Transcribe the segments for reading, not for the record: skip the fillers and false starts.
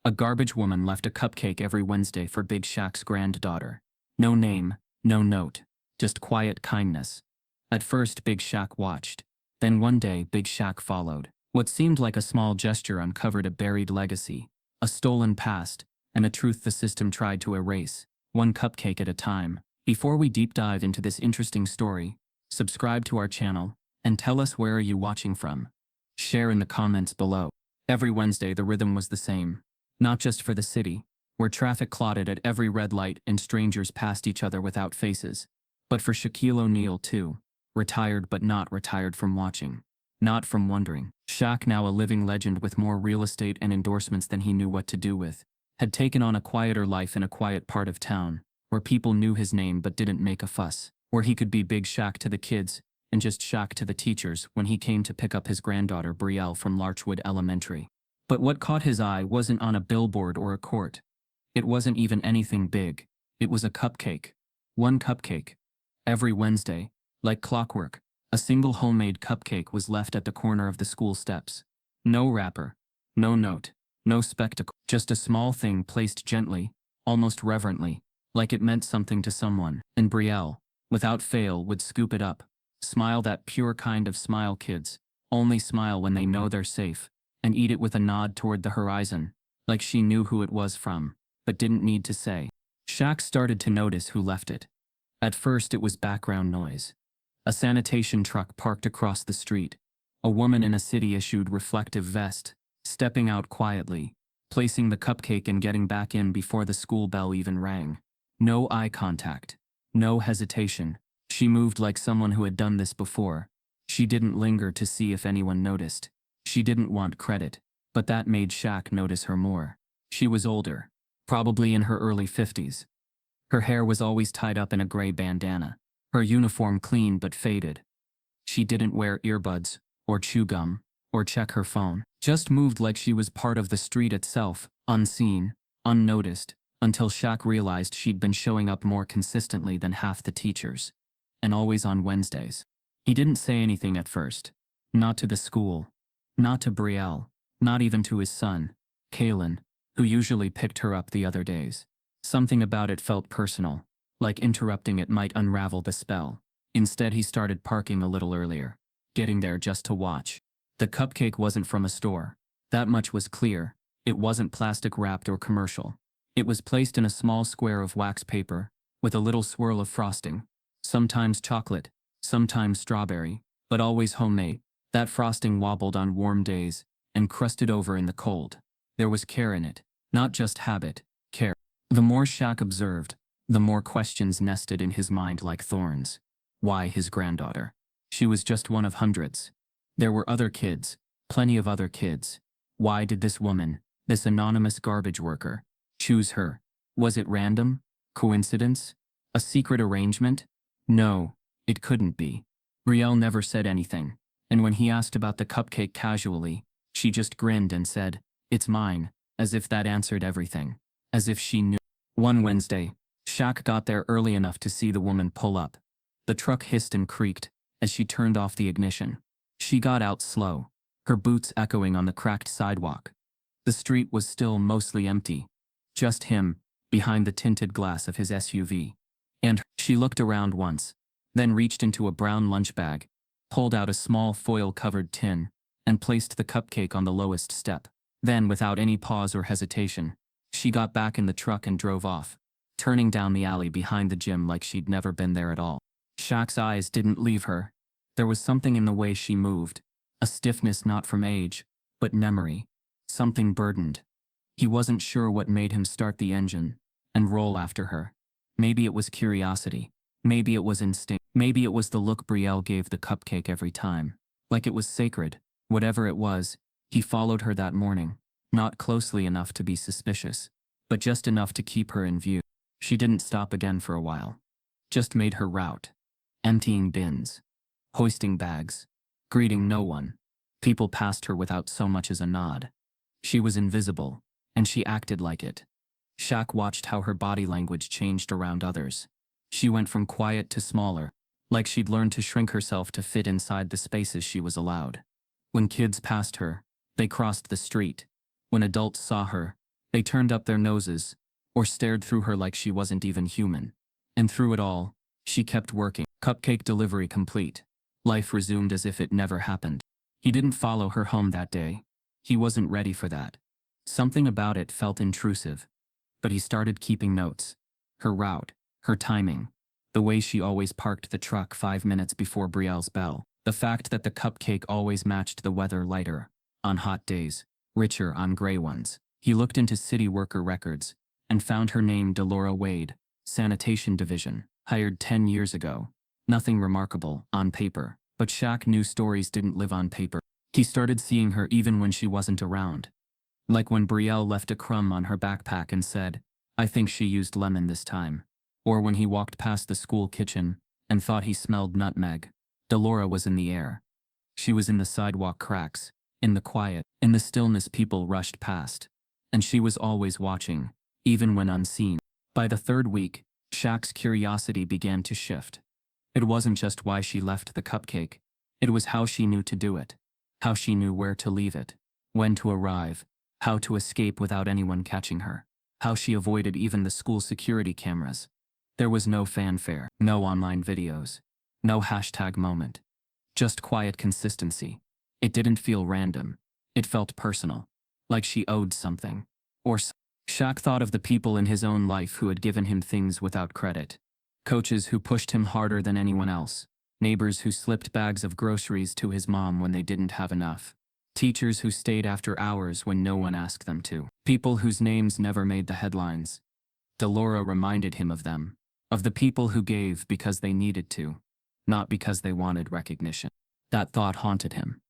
A garbage woman left a cupcake every Wednesday for Big Shaq's granddaughter. No name, no note, just quiet kindness. At first Big Shaq watched. Then one day Big Shaq followed. What seemed like a small gesture uncovered a buried legacy, a stolen past, and a truth the system tried to erase, one cupcake at a time. Before we deep dive into this interesting story, subscribe to our channel, and tell us where are you watching from. Share in the comments below. Every Wednesday the rhythm was the same. Not just for the city, where traffic clotted at every red light and strangers passed each other without faces, but for Shaquille O'Neal too, retired but not retired from watching. Not from wondering. Shaq, now a living legend with more real estate and endorsements than he knew what to do with, had taken on a quieter life in a quiet part of town, where people knew his name but didn't make a fuss, where he could be Big Shaq to the kids, and just Shaq to the teachers when he came to pick up his granddaughter Brielle from Larchwood Elementary. But what caught his eye wasn't on a billboard or a court. It wasn't even anything big. It was a cupcake. One cupcake. Every Wednesday, like clockwork, a single homemade cupcake was left at the corner of the school steps. No wrapper, no note, no spectacle, just a small thing placed gently, almost reverently, like it meant something to someone. And Brielle, without fail, would scoop it up, smile that pure kind of smile kids only smile when they know they're safe, and eat it with a nod toward the horizon, like she knew who it was from, but didn't need to say. Shaq started to notice who left it. At first it was background noise. A sanitation truck parked across the street. A woman in a city-issued reflective vest, stepping out quietly, placing the cupcake and getting back in before the school bell even rang. No eye contact. No hesitation. She moved like someone who had done this before. She didn't linger to see if anyone noticed. She didn't want credit, but that made Shaq notice her more. She was older, probably in her early 50s. Her hair was always tied up in a gray bandana. Her uniform clean but faded. She didn't wear earbuds, or chew gum, or check her phone. Just moved like she was part of the street itself, unseen, unnoticed, until Shaq realized she'd been showing up more consistently than half the teachers. And always on Wednesdays. He didn't say anything at first. Not to the school. Not to Brielle. Not even to his son, Kalen, who usually picked her up the other days. Something about it felt personal. Like interrupting it might unravel the spell. Instead he started parking a little earlier, getting there just to watch. The cupcake wasn't from a store. That much was clear. It wasn't plastic wrapped or commercial. It was placed in a small square of wax paper, with a little swirl of frosting. Sometimes chocolate, sometimes strawberry, but always homemade. That frosting wobbled on warm days, and crusted over in the cold. There was care in it, not just habit, care. The more Shaq observed, the more questions nested in his mind like thorns. Why his granddaughter? She was just one of hundreds. There were other kids, plenty of other kids. Why did this woman, this anonymous garbage worker, choose her? Was it random? Coincidence? A secret arrangement? No, it couldn't be. Brielle never said anything, and when he asked about the cupcake casually, she just grinned and said, "It's mine," as if that answered everything. As if she knew. One Wednesday, Shaq got there early enough to see the woman pull up. The truck hissed and creaked as she turned off the ignition. She got out slow, her boots echoing on the cracked sidewalk. The street was still mostly empty. Just him, behind the tinted glass of his SUV. And she looked around once, then reached into a brown lunch bag, pulled out a small foil-covered tin, and placed the cupcake on the lowest step. Then, without any pause or hesitation, she got back in the truck and drove off, turning down the alley behind the gym like she'd never been there at all. Shaq's eyes didn't leave her. There was something in the way she moved, a stiffness not from age, but memory, something burdened. He wasn't sure what made him start the engine and roll after her. Maybe it was curiosity, maybe it was instinct, maybe it was the look Brielle gave the cupcake every time, like it was sacred. Whatever it was, he followed her that morning, not closely enough to be suspicious, but just enough to keep her in view. She didn't stop again for a while. Just made her route. Emptying bins. Hoisting bags. Greeting no one. People passed her without so much as a nod. She was invisible, and she acted like it. Shaq watched how her body language changed around others. She went from quiet to smaller, like she'd learned to shrink herself to fit inside the spaces she was allowed. When kids passed her, they crossed the street. When adults saw her, They turned up their noses, or stared through her like she wasn't even human. And through it all, she kept working. Cupcake delivery complete. Life resumed as if it never happened. He didn't follow her home that day. He wasn't ready for that. Something about it felt intrusive. But he started keeping notes. Her route, her timing, the way she always parked the truck 5 minutes before Brielle's bell, the fact that the cupcake always matched the weather, lighter on hot days, richer on gray ones. He looked into city worker records and found her name, Delora Wade, Sanitation Division, hired 10 years ago. Nothing remarkable on paper, but Shaq knew stories didn't live on paper. He started seeing her even when she wasn't around. Like when Brielle left a crumb on her backpack and said, "I think she used lemon this time." Or when he walked past the school kitchen and thought he smelled nutmeg. Delora was in the air. She was in the sidewalk cracks, in the quiet, in the stillness people rushed past. And she was always watching, even when unseen. By the third week, Shaq's curiosity began to shift. It wasn't just why she left the cupcake. It was how she knew to do it. How she knew where to leave it. When to arrive. How to escape without anyone catching her. How she avoided even the school security cameras. There was no fanfare, no online videos, no hashtag moment. Just quiet consistency. It didn't feel random. It felt personal. Like she owed something. Shaq thought of the people in his own life who had given him things without credit. Coaches who pushed him harder than anyone else. Neighbors who slipped bags of groceries to his mom when they didn't have enough. Teachers who stayed after hours when no one asked them to. People whose names never made the headlines. Delora reminded him of them. Of the people who gave because they needed to, not because they wanted recognition. That thought haunted him.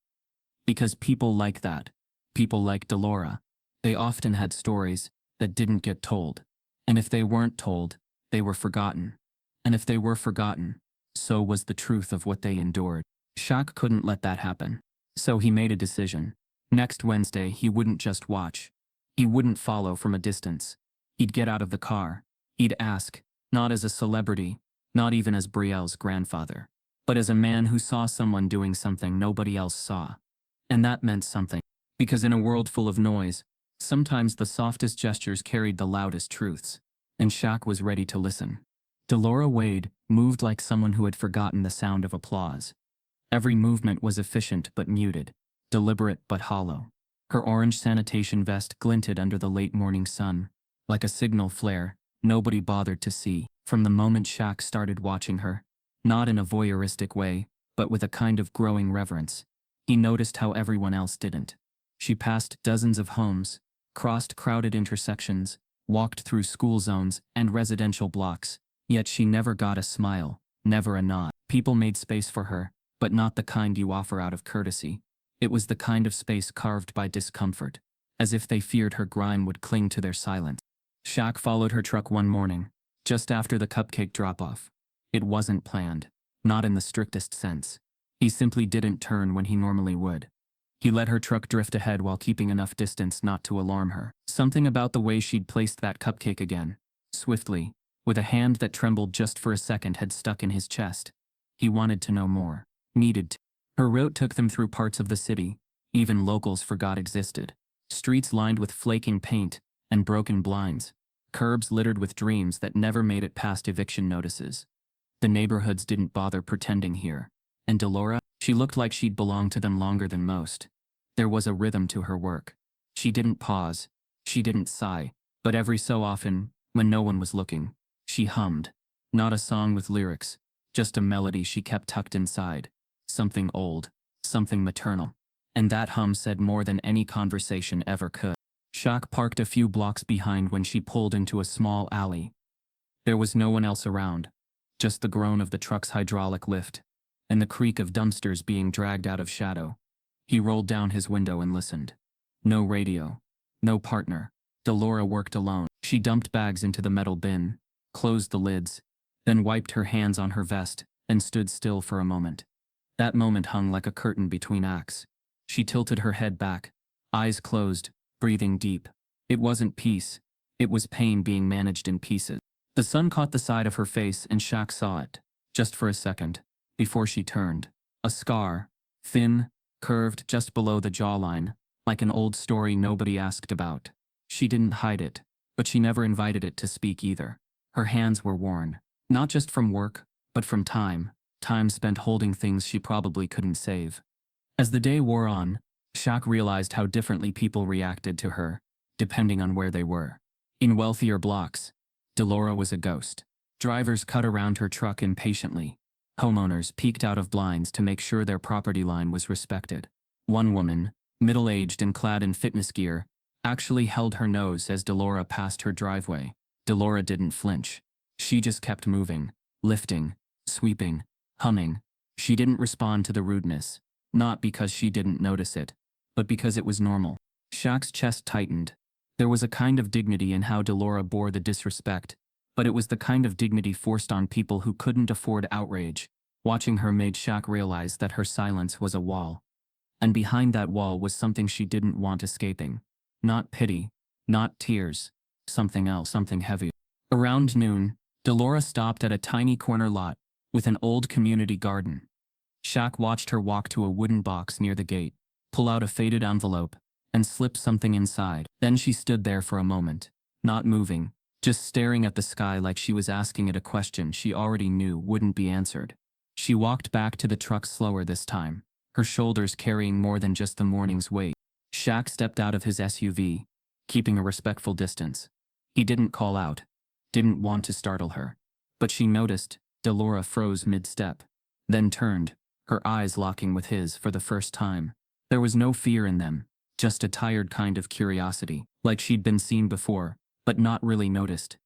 Because people like that, people like Delora, they often had stories that didn't get told. And if they weren't told, they were forgotten. And if they were forgotten, so was the truth of what they endured. Shaq couldn't let that happen. So he made a decision. Next Wednesday, he wouldn't just watch. He wouldn't follow from a distance. He'd get out of the car. He'd ask, not as a celebrity, not even as Brielle's grandfather, but as a man who saw someone doing something nobody else saw. And that meant something. Because in a world full of noise, sometimes the softest gestures carried the loudest truths. And Shaq was ready to listen. Delora Wade moved like someone who had forgotten the sound of applause. Every movement was efficient but muted, deliberate but hollow. Her orange sanitation vest glinted under the late morning sun, like a signal flare nobody bothered to see. From the moment Shaq started watching her, not in a voyeuristic way, but with a kind of growing reverence, he noticed how everyone else didn't. She passed dozens of homes, crossed crowded intersections, walked through school zones and residential blocks, yet she never got a smile, never a nod. People made space for her, but not the kind you offer out of courtesy. It was the kind of space carved by discomfort, as if they feared her grime would cling to their silence. Shaq followed her truck one morning, just after the cupcake drop-off. It wasn't planned, not in the strictest sense. He simply didn't turn when he normally would. He let her truck drift ahead while keeping enough distance not to alarm her. Something about the way she'd placed that cupcake again, swiftly, with a hand that trembled just for a second, had stuck in his chest. He wanted to know more, needed to. Her route took them through parts of the city even locals forgot existed. Streets lined with flaking paint and broken blinds. Curbs littered with dreams that never made it past eviction notices. The neighborhoods didn't bother pretending here. And Delora, she looked like she'd belonged to them longer than most. There was a rhythm to her work. She didn't pause. She didn't sigh. But every so often, when no one was looking, she hummed. Not a song with lyrics, just a melody she kept tucked inside. Something old, something maternal. And that hum said more than any conversation ever could. Shaq parked a few blocks behind when she pulled into a small alley. There was no one else around, just the groan of the truck's hydraulic lift, and the creak of dumpsters being dragged out of shadow. He rolled down his window and listened. No radio, no partner. Delora worked alone. She dumped bags into the metal bin, closed the lids, then wiped her hands on her vest, and stood still for a moment. That moment hung like a curtain between acts. She tilted her head back, eyes closed, breathing deep. It wasn't peace. It was pain being managed in pieces. The sun caught the side of her face and Shaq saw it, just for a second, before she turned. A scar, thin, curved just below the jawline, like an old story nobody asked about. She didn't hide it, but she never invited it to speak either. Her hands were worn, not just from work, but from time spent holding things she probably couldn't save. As the day wore on, Shaq realized how differently people reacted to her, depending on where they were. In wealthier blocks, Delora was a ghost. Drivers cut around her truck impatiently. Homeowners peeked out of blinds to make sure their property line was respected. One woman, middle-aged and clad in fitness gear, actually held her nose as Delora passed her driveway. Delora didn't flinch. She just kept moving, lifting, sweeping, humming. She didn't respond to the rudeness, not because she didn't notice it, but because it was normal. Shaq's chest tightened. There was a kind of dignity in how Delora bore the disrespect, but it was the kind of dignity forced on people who couldn't afford outrage. Watching her made Shaq realize that her silence was a wall. And behind that wall was something she didn't want escaping. Not pity, not tears, something else, something heavier. Around noon, Delora stopped at a tiny corner lot with an old community garden. Shaq watched her walk to a wooden box near the gate, pull out a faded envelope, and slip something inside. Then she stood there for a moment, not moving, just staring at the sky like she was asking it a question she already knew wouldn't be answered. She walked back to the truck slower this time, her shoulders carrying more than just the morning's weight. Shaq stepped out of his SUV, keeping a respectful distance. He didn't call out, didn't want to startle her. But she noticed Delora froze mid-step, then turned, her eyes locking with his for the first time. There was no fear in them, just a tired kind of curiosity, like she'd been seen before, but not really noticed.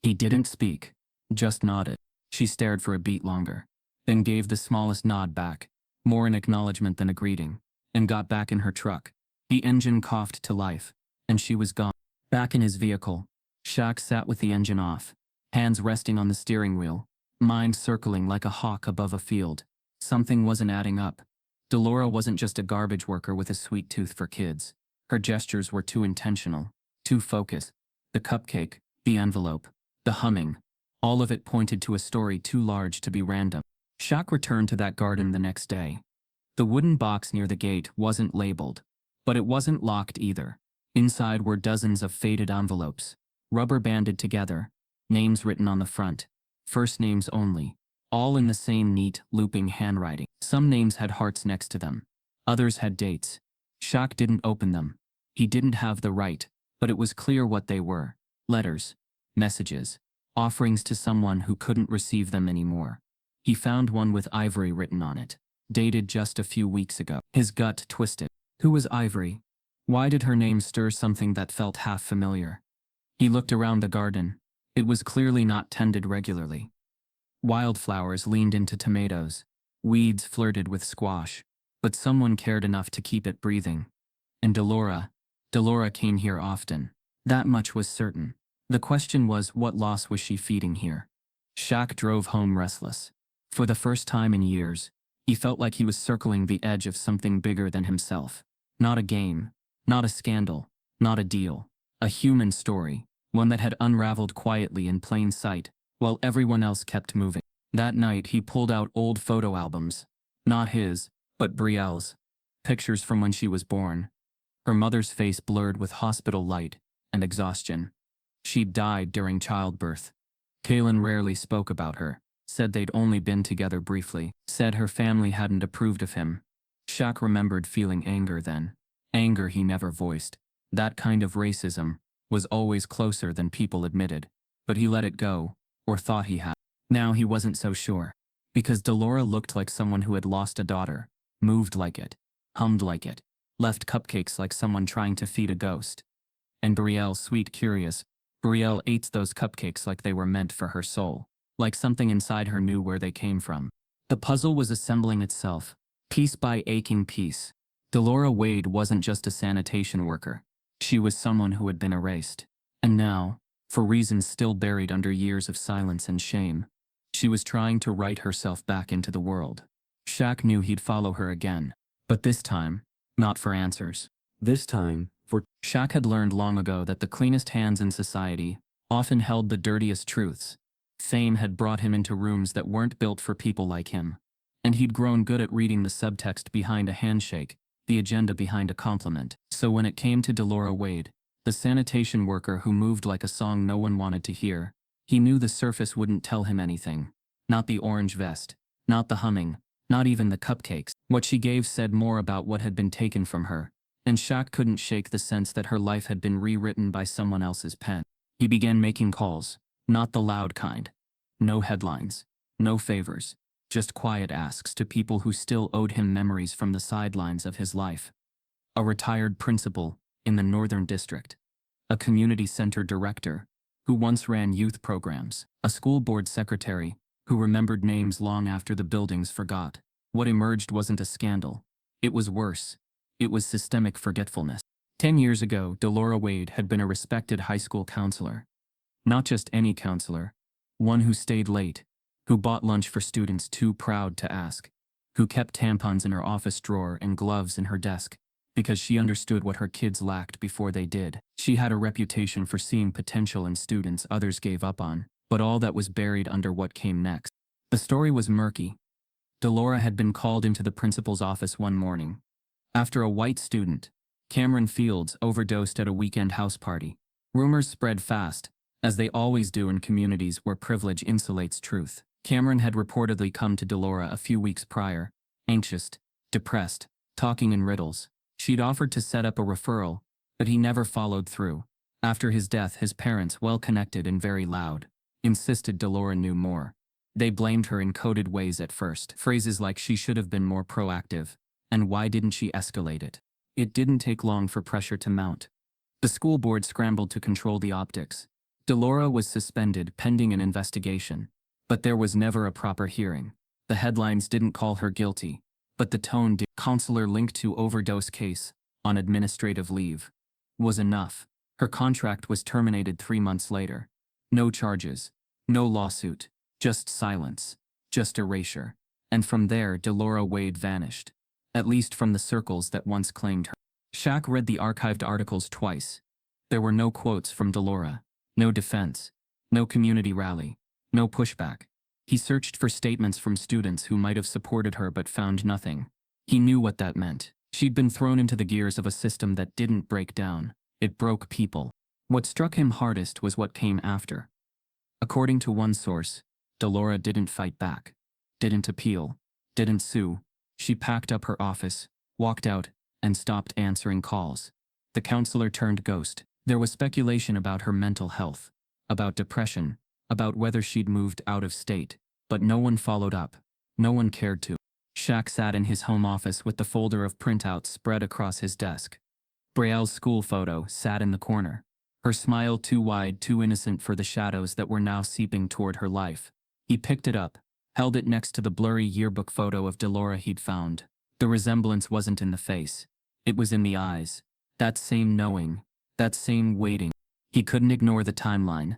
He didn't speak, just nodded. She stared for a beat longer, then gave the smallest nod back, more an acknowledgement than a greeting, and got back in her truck. The engine coughed to life, and she was gone. Back in his vehicle, Shaq sat with the engine off, hands resting on the steering wheel, mind circling like a hawk above a field. Something wasn't adding up. Delora wasn't just a garbage worker with a sweet tooth for kids. Her gestures were too intentional, too focused. The cupcake, the envelope, the humming, all of it pointed to a story too large to be random. Shaq returned to that garden the next day. The wooden box near the gate wasn't labeled, but it wasn't locked either. Inside were dozens of faded envelopes, rubber banded together, names written on the front, first names only, all in the same neat, looping handwriting. Some names had hearts next to them. Others had dates. Shaq didn't open them. He didn't have the right, but it was clear what they were. Letters, messages, offerings to someone who couldn't receive them anymore. He found one with Ivory written on it, dated just a few weeks ago. His gut twisted. Who was Ivory? Why did her name stir something that felt half familiar? He looked around the garden. It was clearly not tended regularly. Wildflowers leaned into tomatoes. Weeds flirted with squash. But someone cared enough to keep it breathing. And Delora came here often. That much was certain. The question was, what loss was she feeding here? Shaq drove home restless. For the first time in years, he felt like he was circling the edge of something bigger than himself. Not a game, not a scandal, not a deal. A human story, one that had unraveled quietly in plain sight, while everyone else kept moving. That night he pulled out old photo albums. Not his, but Brielle's. Pictures from when she was born. Her mother's face blurred with hospital light and exhaustion. She'd died during childbirth. Kaylin rarely spoke about her, said they'd only been together briefly, said her family hadn't approved of him. Shaq remembered feeling anger then. Anger he never voiced. That kind of racism was always closer than people admitted. But he let it go, or thought he had. Now he wasn't so sure. Because Delora looked like someone who had lost a daughter, moved like it, hummed like it, left cupcakes like someone trying to feed a ghost. And Brielle, sweet curious, Brielle ate those cupcakes like they were meant for her soul, like something inside her knew where they came from. The puzzle was assembling itself, piece by aching piece. Delora Wade wasn't just a sanitation worker. She was someone who had been erased. And now, for reasons still buried under years of silence and shame, she was trying to write herself back into the world. Shaq knew he'd follow her again. But this time, not for answers. This time, for Shaq had learned long ago that the cleanest hands in society often held the dirtiest truths. Fame had brought him into rooms that weren't built for people like him. And he'd grown good at reading the subtext behind a handshake, the agenda behind a compliment. So when it came to Delora Wade, The sanitation worker who moved like a song no one wanted to hear. He knew the surface wouldn't tell him anything. Not the orange vest. Not the humming. Not even the cupcakes. What she gave said more about what had been taken from her. And Shaq couldn't shake the sense that her life had been rewritten by someone else's pen. He began making calls. Not the loud kind. No headlines. No favors. Just quiet asks to people who still owed him memories from the sidelines of his life. A retired principal in the Northern District. A community center director who once ran youth programs. A school board secretary who remembered names long after the buildings forgot. What emerged wasn't a scandal. It was worse. It was systemic forgetfulness. 10 years ago, Delora Wade had been a respected high school counselor. Not just any counselor. One who stayed late. Who bought lunch for students too proud to ask. Who kept tampons in her office drawer and gloves in her desk. Because she understood what her kids lacked before they did. She had a reputation for seeing potential in students others gave up on. But all that was buried under what came next. The story was murky. Delora had been called into the principal's office one morning. After a white student, Cameron Fields, overdosed at a weekend house party. Rumors spread fast, as they always do in communities where privilege insulates truth. Cameron had reportedly come to Delora a few weeks prior, anxious, depressed, talking in riddles. She'd offered to set up a referral, but he never followed through. After his death, his parents, well connected and very loud, insisted Delora knew more. They blamed her in coded ways at first. Phrases like she should have been more proactive, and why didn't she escalate it? It didn't take long for pressure to mount. The school board scrambled to control the optics. Delora was suspended pending an investigation, but there was never a proper hearing. The headlines didn't call her guilty, but the tone did. Counselor linked to overdose case, on administrative leave. Was enough. Her contract was terminated 3 months later. No charges. No lawsuit. Just silence. Just erasure. And from there, Delora Wade vanished. At least from the circles that once claimed her. Shaq read the archived articles twice. There were no quotes from Delora. No defense. No community rally. No pushback. He searched for statements from students who might have supported her but found nothing. He knew what that meant. She'd been thrown into the gears of a system that didn't break down. It broke people. What struck him hardest was what came after. According to one source, Delora didn't fight back. Didn't appeal. Didn't sue. She packed up her office, walked out, and stopped answering calls. The counselor turned ghost. There was speculation about her mental health, about depression, about whether she'd moved out of state, but no one followed up. No one cared to. Shaq sat in his home office with the folder of printouts spread across his desk. Brielle's school photo sat in the corner, her smile too wide, too innocent for the shadows that were now seeping toward her life. He picked it up, held it next to the blurry yearbook photo of Delora he'd found. The resemblance wasn't in the face. It was in the eyes. That same knowing. That same waiting. He couldn't ignore the timeline.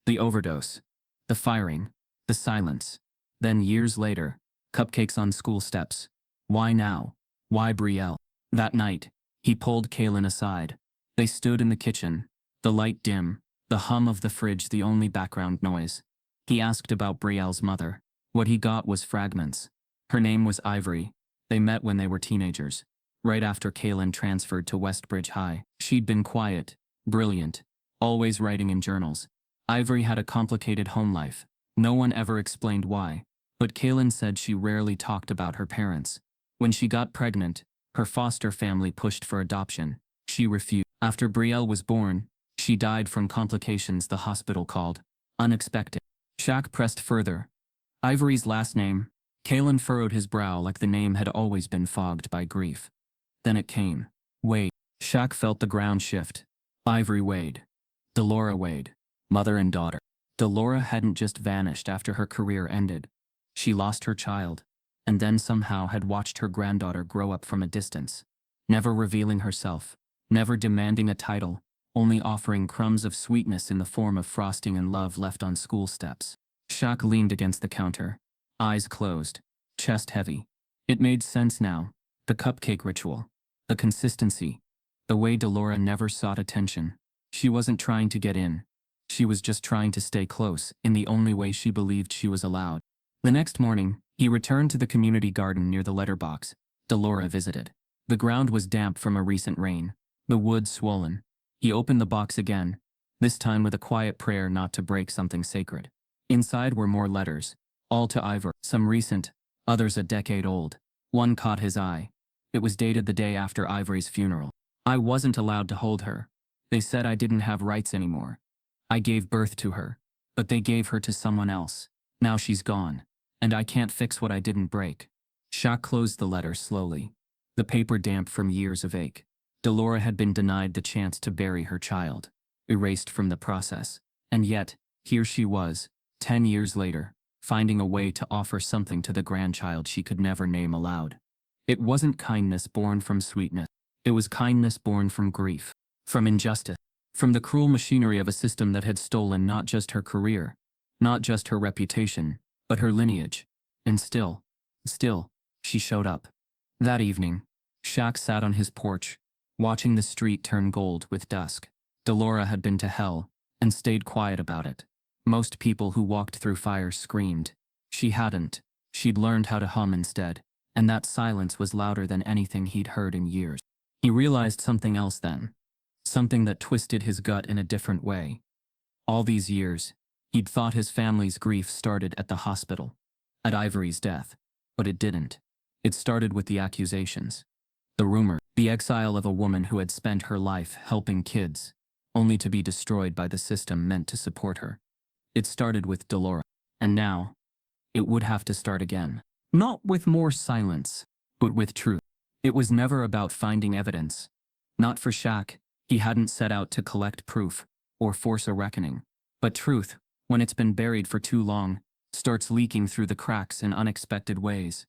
The overdose. The firing. The silence. Then years later, cupcakes on school steps. Why now? Why Brielle? That night, he pulled Kaylin aside. They stood in the kitchen, the light dim, the hum of the fridge the only background noise. He asked about Brielle's mother. What he got was fragments. Her name was Ivory. They met when they were teenagers, right after Kaylin transferred to Westbridge High. She'd been quiet, brilliant, always writing in journals. Ivory had a complicated home life. No one ever explained why, but Kaylin said she rarely talked about her parents. When she got pregnant, her foster family pushed for adoption. She refused. After Brielle was born, she died from complications the hospital called unexpected. Shaq pressed further. Ivory's last name. Kaylin furrowed his brow like the name had always been fogged by grief. Then it came. Wade. Shaq felt the ground shift. Ivory Wade. Delora Wade. Mother and daughter. Delora hadn't just vanished after her career ended. She lost her child, and then somehow had watched her granddaughter grow up from a distance, never revealing herself, never demanding a title, only offering crumbs of sweetness in the form of frosting and love left on school steps. Shaq leaned against the counter, eyes closed, chest heavy. It made sense now. The cupcake ritual. The consistency. The way Delora never sought attention. She wasn't trying to get in. She was just trying to stay close, in the only way she believed she was allowed. The next morning, he returned to the community garden near the letterbox. Delora visited. The ground was damp from a recent rain. The woods swollen. He opened the box again, this time with a quiet prayer not to break something sacred. Inside were more letters, all to Ivor, some recent, others a decade old. One caught his eye. It was dated the day after Ivory's funeral. I wasn't allowed to hold her. They said I didn't have rights anymore. I gave birth to her, but they gave her to someone else. Now she's gone, and I can't fix what I didn't break. Shaq closed the letter slowly, the paper damp from years of ache. Delora had been denied the chance to bury her child, erased from the process. And yet, here she was, 10 years later, finding a way to offer something to the grandchild she could never name aloud. It wasn't kindness born from sweetness. It was kindness born from grief, from injustice, from the cruel machinery of a system that had stolen not just her career, not just her reputation, but her lineage. And still, she showed up. That evening, Shaq sat on his porch, watching the street turn gold with dusk. Delora had been to hell, and stayed quiet about it. Most people who walked through fire screamed. She hadn't. She'd learned how to hum instead, and that silence was louder than anything he'd heard in years. He realized something else then. Something that twisted his gut in a different way. All these years, he'd thought his family's grief started at the hospital, at Ivory's death. But it didn't. It started with the accusations. The rumor, the exile of a woman who had spent her life helping kids, only to be destroyed by the system meant to support her. It started with Delora. And now, it would have to start again. Not with more silence, but with truth. It was never about finding evidence. Not for Shaq. He hadn't set out to collect proof, or force a reckoning. But truth, when it's been buried for too long, starts leaking through the cracks in unexpected ways.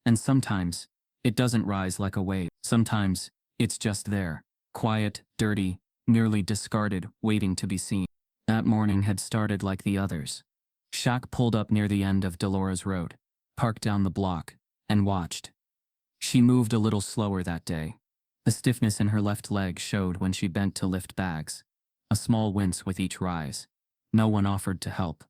And sometimes, it doesn't rise like a wave. Sometimes, it's just there, quiet, dirty, nearly discarded, waiting to be seen. That morning had started like the others. Shaq pulled up near the end of Delora's road, parked down the block, and watched. She moved a little slower that day. The stiffness in her left leg showed when she bent to lift bags, a small wince with each rise. No one offered to help.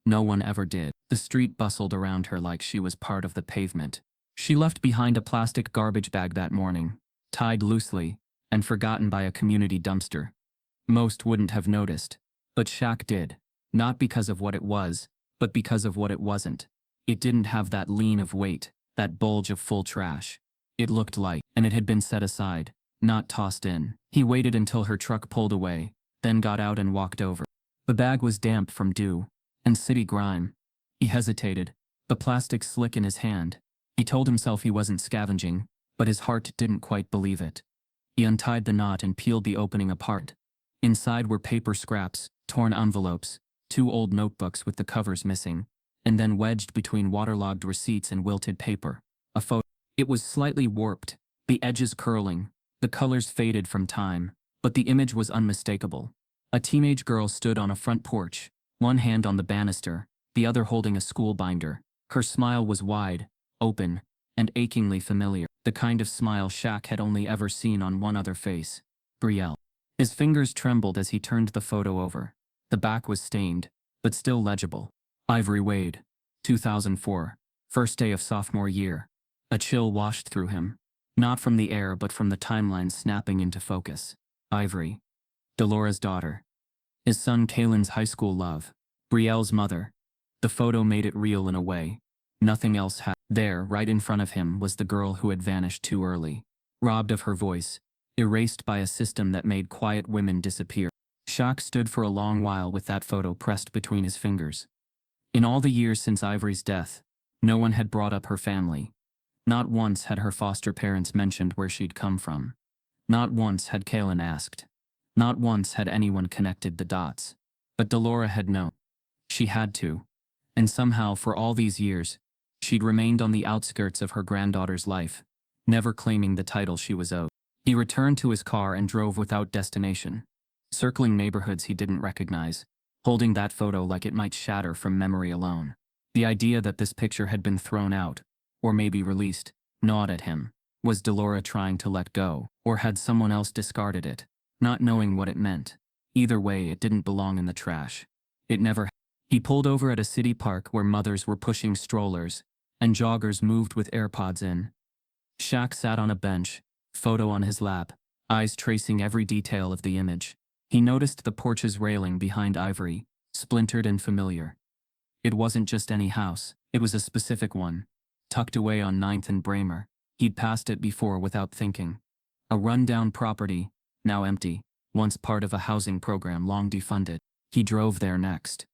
No one ever did. The street bustled around her like she was part of the pavement. She left behind a plastic garbage bag that morning, tied loosely, and forgotten by a community dumpster. Most wouldn't have noticed, but Shaq did, not because of what it was, but because of what it wasn't. It didn't have that lean of weight, that bulge of full trash. It looked light, and it had been set aside, not tossed in. He waited until her truck pulled away, then got out and walked over. The bag was damp from dew and city grime. He hesitated, the plastic slick in his hand. He told himself he wasn't scavenging, but his heart didn't quite believe it. He untied the knot and peeled the opening apart. Inside were paper scraps, torn envelopes, 2 old notebooks with the covers missing, and then wedged between waterlogged receipts and wilted paper, a photo. It was slightly warped, the edges curling, the colors faded from time, but the image was unmistakable. A teenage girl stood on a front porch, one hand on the banister, the other holding a school binder. Her smile was wide, open, and achingly familiar, the kind of smile Shaq had only ever seen on one other face, Brielle. His fingers trembled as he turned the photo over. The back was stained, but still legible. Ivory Wade, 2004, first day of sophomore year. A chill washed through him, not from the air but from the timeline snapping into focus. Ivory, Delora's daughter. His son Kalen's high school love. Brielle's mother. The photo made it real in a way. Nothing else had. There, right in front of him, was the girl who had vanished too early. Robbed of her voice. Erased by a system that made quiet women disappear. Shaq stood for a long while with that photo pressed between his fingers. In all the years since Ivory's death, no one had brought up her family. Not once had her foster parents mentioned where she'd come from. Not once had Kalen asked. Not once had anyone connected the dots. But Delora had known. She had to. And somehow, for all these years, she'd remained on the outskirts of her granddaughter's life, never claiming the title she was owed. He returned to his car and drove without destination, circling neighborhoods he didn't recognize, holding that photo like it might shatter from memory alone. The idea that this picture had been thrown out, or maybe released, gnawed at him. Was Delora trying to let go, or had someone else discarded it, not knowing what it meant? Either way, it didn't belong in the trash. It never. He pulled over at a city park where mothers were pushing strollers, and joggers moved with AirPods in. Shaq sat on a bench, photo on his lap, eyes tracing every detail of the image. He noticed the porch's railing behind Ivory, splintered and familiar. It wasn't just any house, it was a specific one, tucked away on 9th and Bramer. He'd passed it before without thinking. A run-down property, now empty, once part of a housing program long defunded. He drove there next.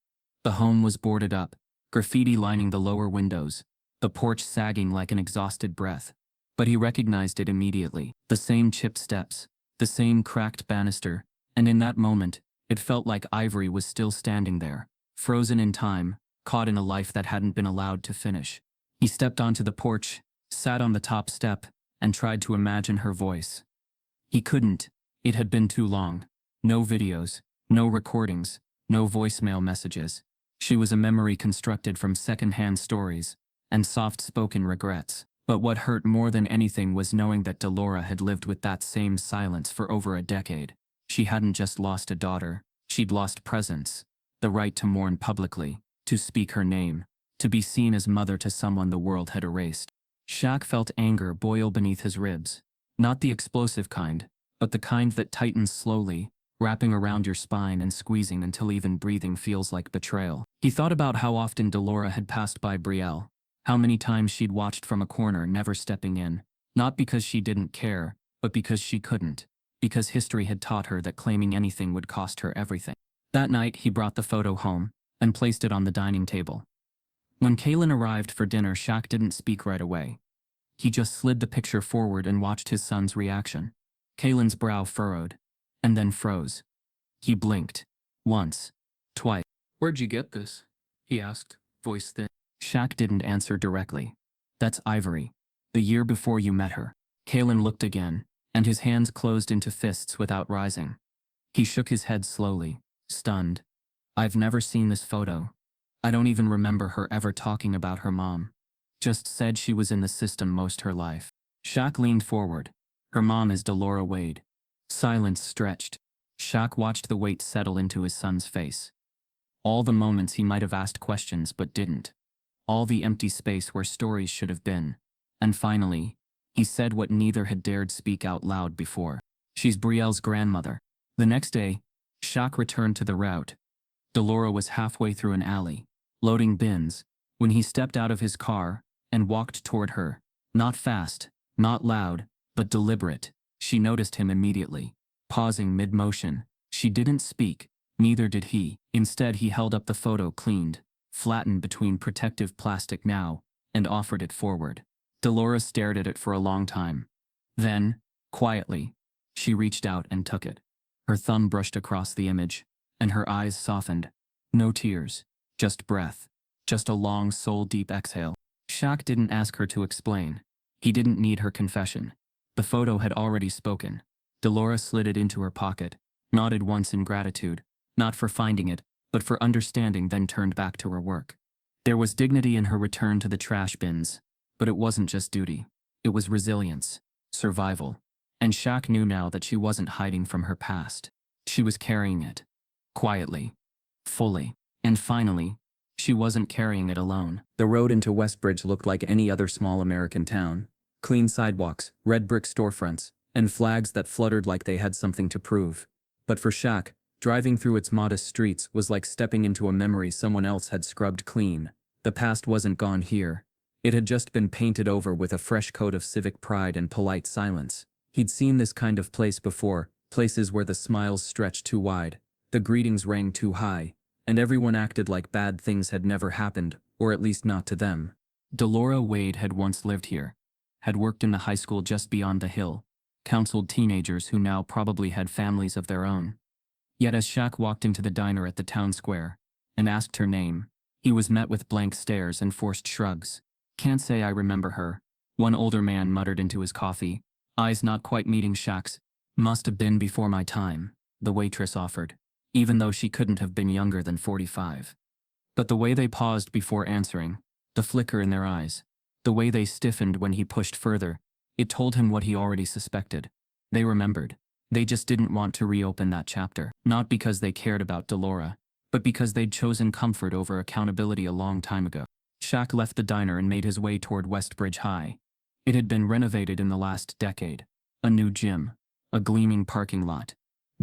The home was boarded up, graffiti lining the lower windows, the porch sagging like an exhausted breath. But he recognized it immediately. The same chipped steps, the same cracked banister, and in that moment, it felt like Ivory was still standing there, frozen in time, caught in a life that hadn't been allowed to finish. He stepped onto the porch, sat on the top step, and tried to imagine her voice. He couldn't. It had been too long. No videos, no recordings, no voicemail messages. She was a memory constructed from second-hand stories and soft-spoken regrets. But what hurt more than anything was knowing that Delora had lived with that same silence for over a decade. She hadn't just lost a daughter, she'd lost presence, the right to mourn publicly, to speak her name, to be seen as mother to someone the world had erased. Shaq felt anger boil beneath his ribs. Not the explosive kind, but the kind that tightens slowly, wrapping around your spine and squeezing until even breathing feels like betrayal. He thought about how often Delora had passed by Brielle, how many times she'd watched from a corner, never stepping in, not because she didn't care, but because she couldn't, because history had taught her that claiming anything would cost her everything. That night, he brought the photo home and placed it on the dining table. When Kaylin arrived for dinner, Shaq didn't speak right away. He just slid the picture forward and watched his son's reaction. Kaylin's brow furrowed, and then froze. He blinked. Once. Twice. "Where'd you get this?" he asked, voice thin. Shaq didn't answer directly. "That's Ivory. The year before you met her." Kaylin looked again, and his hands closed into fists without rising. He shook his head slowly, stunned. "I've never seen this photo. I don't even remember her ever talking about her mom. Just said she was in the system most her life." Shaq leaned forward. "Her mom is Delora Wade." Silence stretched. Shaq watched the weight settle into his son's face. All the moments he might have asked questions but didn't. All the empty space where stories should have been. And finally, he said what neither had dared speak out loud before. "She's Brielle's grandmother." The next day, Shaq returned to the route. Delora was halfway through an alley, loading bins, when he stepped out of his car and walked toward her. Not fast, not loud, but deliberate. She noticed him immediately. Pausing mid-motion, she didn't speak, neither did he. Instead, he held up the photo cleaned, flattened between protective plastic now, and offered it forward. Delora stared at it for a long time. Then, quietly, she reached out and took it. Her thumb brushed across the image, and her eyes softened. No tears, just breath, just a long soul-deep exhale. Shaq didn't ask her to explain. He didn't need her confession. The photo had already spoken. Delora slid it into her pocket, nodded once in gratitude, not for finding it, but for understanding, then turned back to her work. There was dignity in her return to the trash bins, but it wasn't just duty. It was resilience, survival. And Shaq knew now that she wasn't hiding from her past. She was carrying it. Quietly. Fully. And finally, she wasn't carrying it alone. The road into Westbridge looked like any other small American town. Clean sidewalks, red brick storefronts, and flags that fluttered like they had something to prove. But for Shaq, driving through its modest streets was like stepping into a memory someone else had scrubbed clean. The past wasn't gone here. It had just been painted over with a fresh coat of civic pride and polite silence. He'd seen this kind of place before, places where the smiles stretched too wide, the greetings rang too high, and everyone acted like bad things had never happened, or at least not to them. Delora Wade had once lived here, had worked in the high school just beyond the hill, counseled teenagers who now probably had families of their own. Yet as Shaq walked into the diner at the town square and asked her name, he was met with blank stares and forced shrugs. "Can't say I remember her," one older man muttered into his coffee, eyes not quite meeting Shaq's. "Must have been before my time," the waitress offered, even though she couldn't have been younger than 45. But the way they paused before answering, the flicker in their eyes, the way they stiffened when he pushed further, it told him what he already suspected. They remembered. They just didn't want to reopen that chapter. Not because they cared about Delora, but because they'd chosen comfort over accountability a long time ago. Shaq left the diner and made his way toward Westbridge High. It had been renovated in the last decade. A new gym. A gleaming parking lot.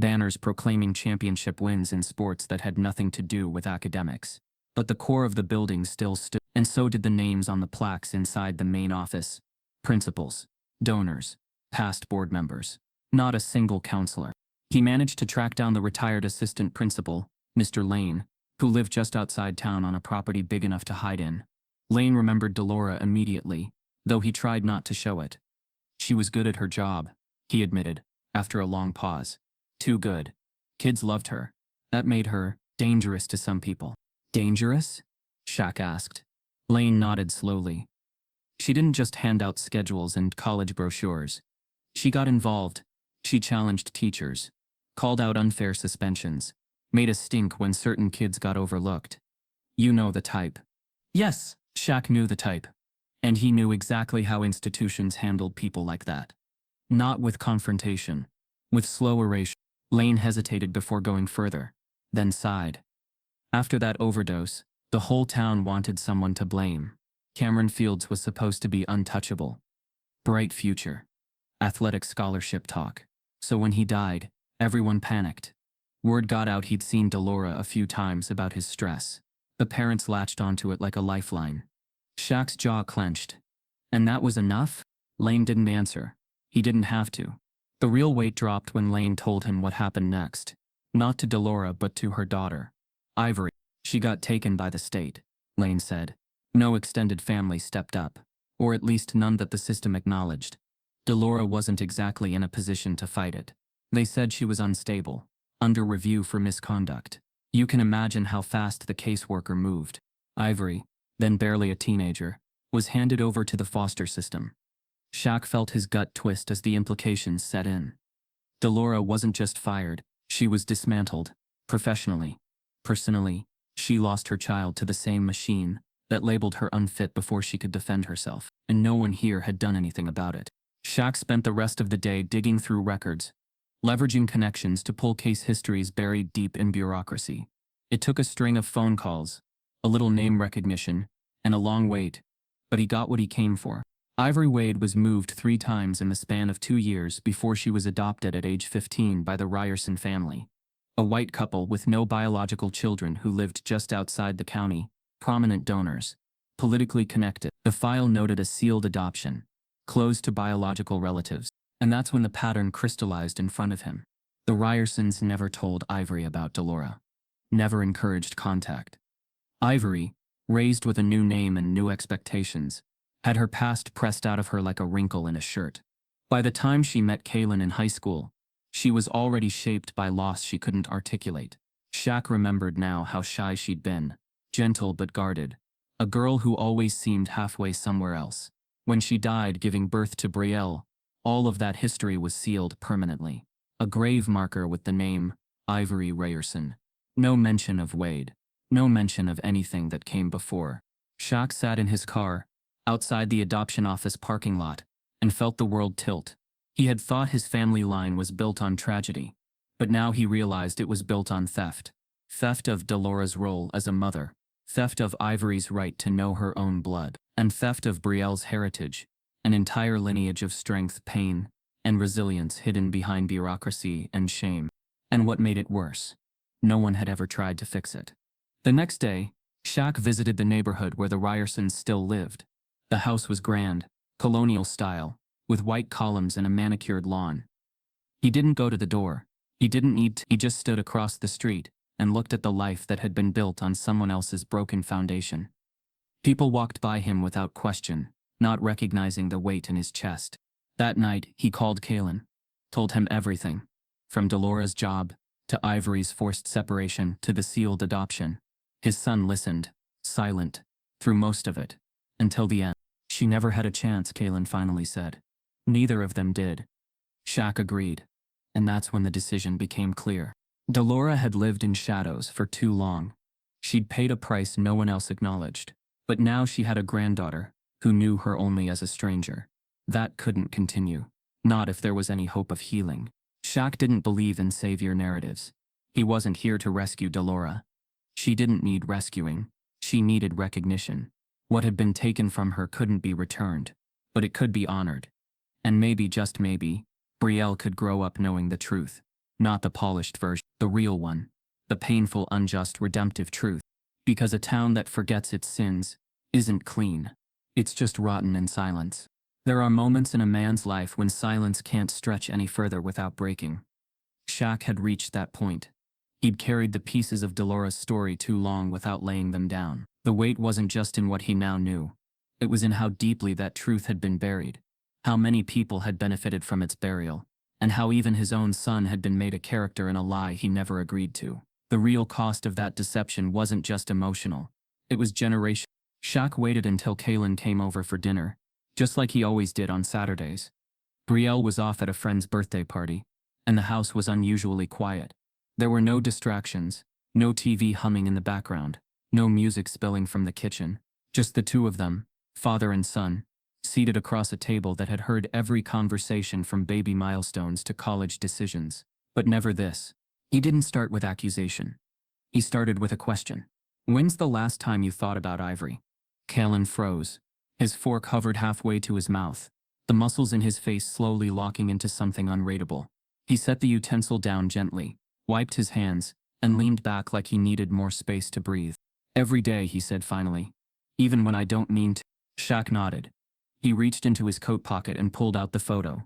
banners proclaiming championship wins in sports that had nothing to do with academics. But the core of the building still stood, and so did the names on the plaques inside the main office. Principals, donors, past board members. Not a single counselor. He managed to track down the retired assistant principal, Mr. Lane, who lived just outside town on a property big enough to hide in. Lane remembered Delora immediately, though he tried not to show it. She was good at her job, he admitted, after a long pause. Too good. Kids loved her. That made her dangerous to some people. Dangerous? Shaq asked. Lane nodded slowly. She didn't just hand out schedules and college brochures. She got involved. She challenged teachers, called out unfair suspensions, made a stink when certain kids got overlooked. You know the type. Yes, Shaq knew the type. And he knew exactly how institutions handled people like that. Not with confrontation, with slow erasure. Lane hesitated before going further, then sighed. After that overdose, the whole town wanted someone to blame. Cameron Fields was supposed to be untouchable. Bright future. Athletic scholarship talk. So when he died, everyone panicked. Word got out he'd seen Delora a few times about his stress. The parents latched onto it like a lifeline. Shaq's jaw clenched. And that was enough? Lane didn't answer. He didn't have to. The real weight dropped when Lane told him what happened next. Not to Delora but to her daughter. Ivory. She got taken by the state, Lane said. No extended family stepped up. Or at least none that the system acknowledged. Delora wasn't exactly in a position to fight it. They said she was unstable, under review for misconduct. You can imagine how fast the caseworker moved. Ivory, then barely a teenager, was handed over to the foster system. Shaq felt his gut twist as the implications set in. Delora wasn't just fired, she was dismantled, professionally. Personally, she lost her child to the same machine that labeled her unfit before she could defend herself, and no one here had done anything about it. Shaq spent the rest of the day digging through records, leveraging connections to pull case histories buried deep in bureaucracy. It took a string of phone calls, a little name recognition, and a long wait, but he got what he came for. Ivory Wade was moved 3 times in the span of 2 years before she was adopted at age 15 by the Ryerson family. A white couple with no biological children who lived just outside the county, prominent donors, politically connected. The file noted a sealed adoption, closed to biological relatives, and that's when the pattern crystallized in front of him. The Ryersons never told Ivory about Delora, never encouraged contact. Ivory, raised with a new name and new expectations, had her past pressed out of her like a wrinkle in a shirt. By the time she met Kaylin in high school, she was already shaped by loss she couldn't articulate. Shaq remembered now how shy she'd been, gentle but guarded, a girl who always seemed halfway somewhere else. When she died giving birth to Brielle, all of that history was sealed permanently. A grave marker with the name, Ivory Ryerson. No mention of Wade. No mention of anything that came before. Shaq sat in his car, outside the adoption office parking lot, and felt the world tilt. He had thought his family line was built on tragedy, but now he realized it was built on theft. Theft of Delora's role as a mother, theft of Ivory's right to know her own blood, and theft of Brielle's heritage, an entire lineage of strength, pain, and resilience hidden behind bureaucracy and shame. And what made it worse? No one had ever tried to fix it. The next day, Shaq visited the neighborhood where the Ryersons still lived. The house was grand, colonial style, with white columns and a manicured lawn. He didn't go to the door. He didn't need to. He just stood across the street and looked at the life that had been built on someone else's broken foundation. People walked by him without question, not recognizing the weight in his chest. That night, he called Kaylin, told him everything, from Delora's job, to Ivory's forced separation, to the sealed adoption. His son listened, silent, through most of it, until the end. She never had a chance, Kaylin finally said. Neither of them did. Shaq agreed, and that's when the decision became clear. Delora had lived in shadows for too long. She'd paid a price no one else acknowledged, but now she had a granddaughter, who knew her only as a stranger. That couldn't continue, not if there was any hope of healing. Shaq didn't believe in savior narratives. He wasn't here to rescue Delora. She didn't need rescuing, she needed recognition. What had been taken from her couldn't be returned, but it could be honored. And maybe, just maybe, Brielle could grow up knowing the truth. Not the polished version, the real one. The painful, unjust, redemptive truth. Because a town that forgets its sins isn't clean. It's just rotten in silence. There are moments in a man's life when silence can't stretch any further without breaking. Shaq had reached that point. He'd carried the pieces of Delora's story too long without laying them down. The weight wasn't just in what he now knew. It was in how deeply that truth had been buried, how many people had benefited from its burial, and how even his own son had been made a character in a lie he never agreed to. The real cost of that deception wasn't just emotional. It was generational. Shaq waited until Kaylin came over for dinner, just like he always did on Saturdays. Brielle was off at a friend's birthday party, and the house was unusually quiet. There were no distractions, no TV humming in the background, no music spilling from the kitchen. Just the two of them, father and son, seated across a table that had heard every conversation from baby milestones to college decisions. But never this. He didn't start with accusation. He started with a question. When's the last time you thought about Ivory? Callan froze. His fork hovered halfway to his mouth, the muscles in his face slowly locking into something unreadable. He set the utensil down gently, wiped his hands, and leaned back like he needed more space to breathe. Every day, he said finally. Even when I don't mean to. Shaq nodded. He reached into his coat pocket and pulled out the photo.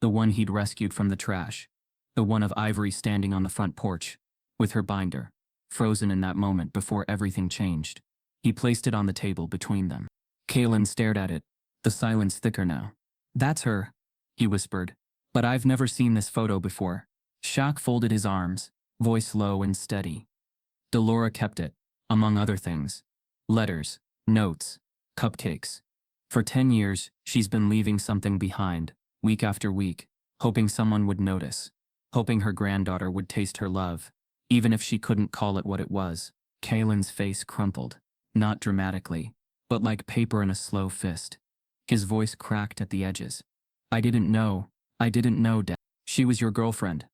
The one he'd rescued from the trash. The one of Ivory standing on the front porch, with her binder, frozen in that moment before everything changed. He placed it on the table between them. Kaylin stared at it, the silence thicker now. That's her, he whispered. But I've never seen this photo before. Shaq folded his arms, voice low and steady. Delora kept it, among other things. Letters, notes, cupcakes. For 10 years, she's been leaving something behind, week after week, hoping someone would notice, hoping her granddaughter would taste her love, even if she couldn't call it what it was. Kaylin's face crumpled, not dramatically, but like paper in a slow fist. His voice cracked at the edges. I didn't know, Dad. She was your girlfriend.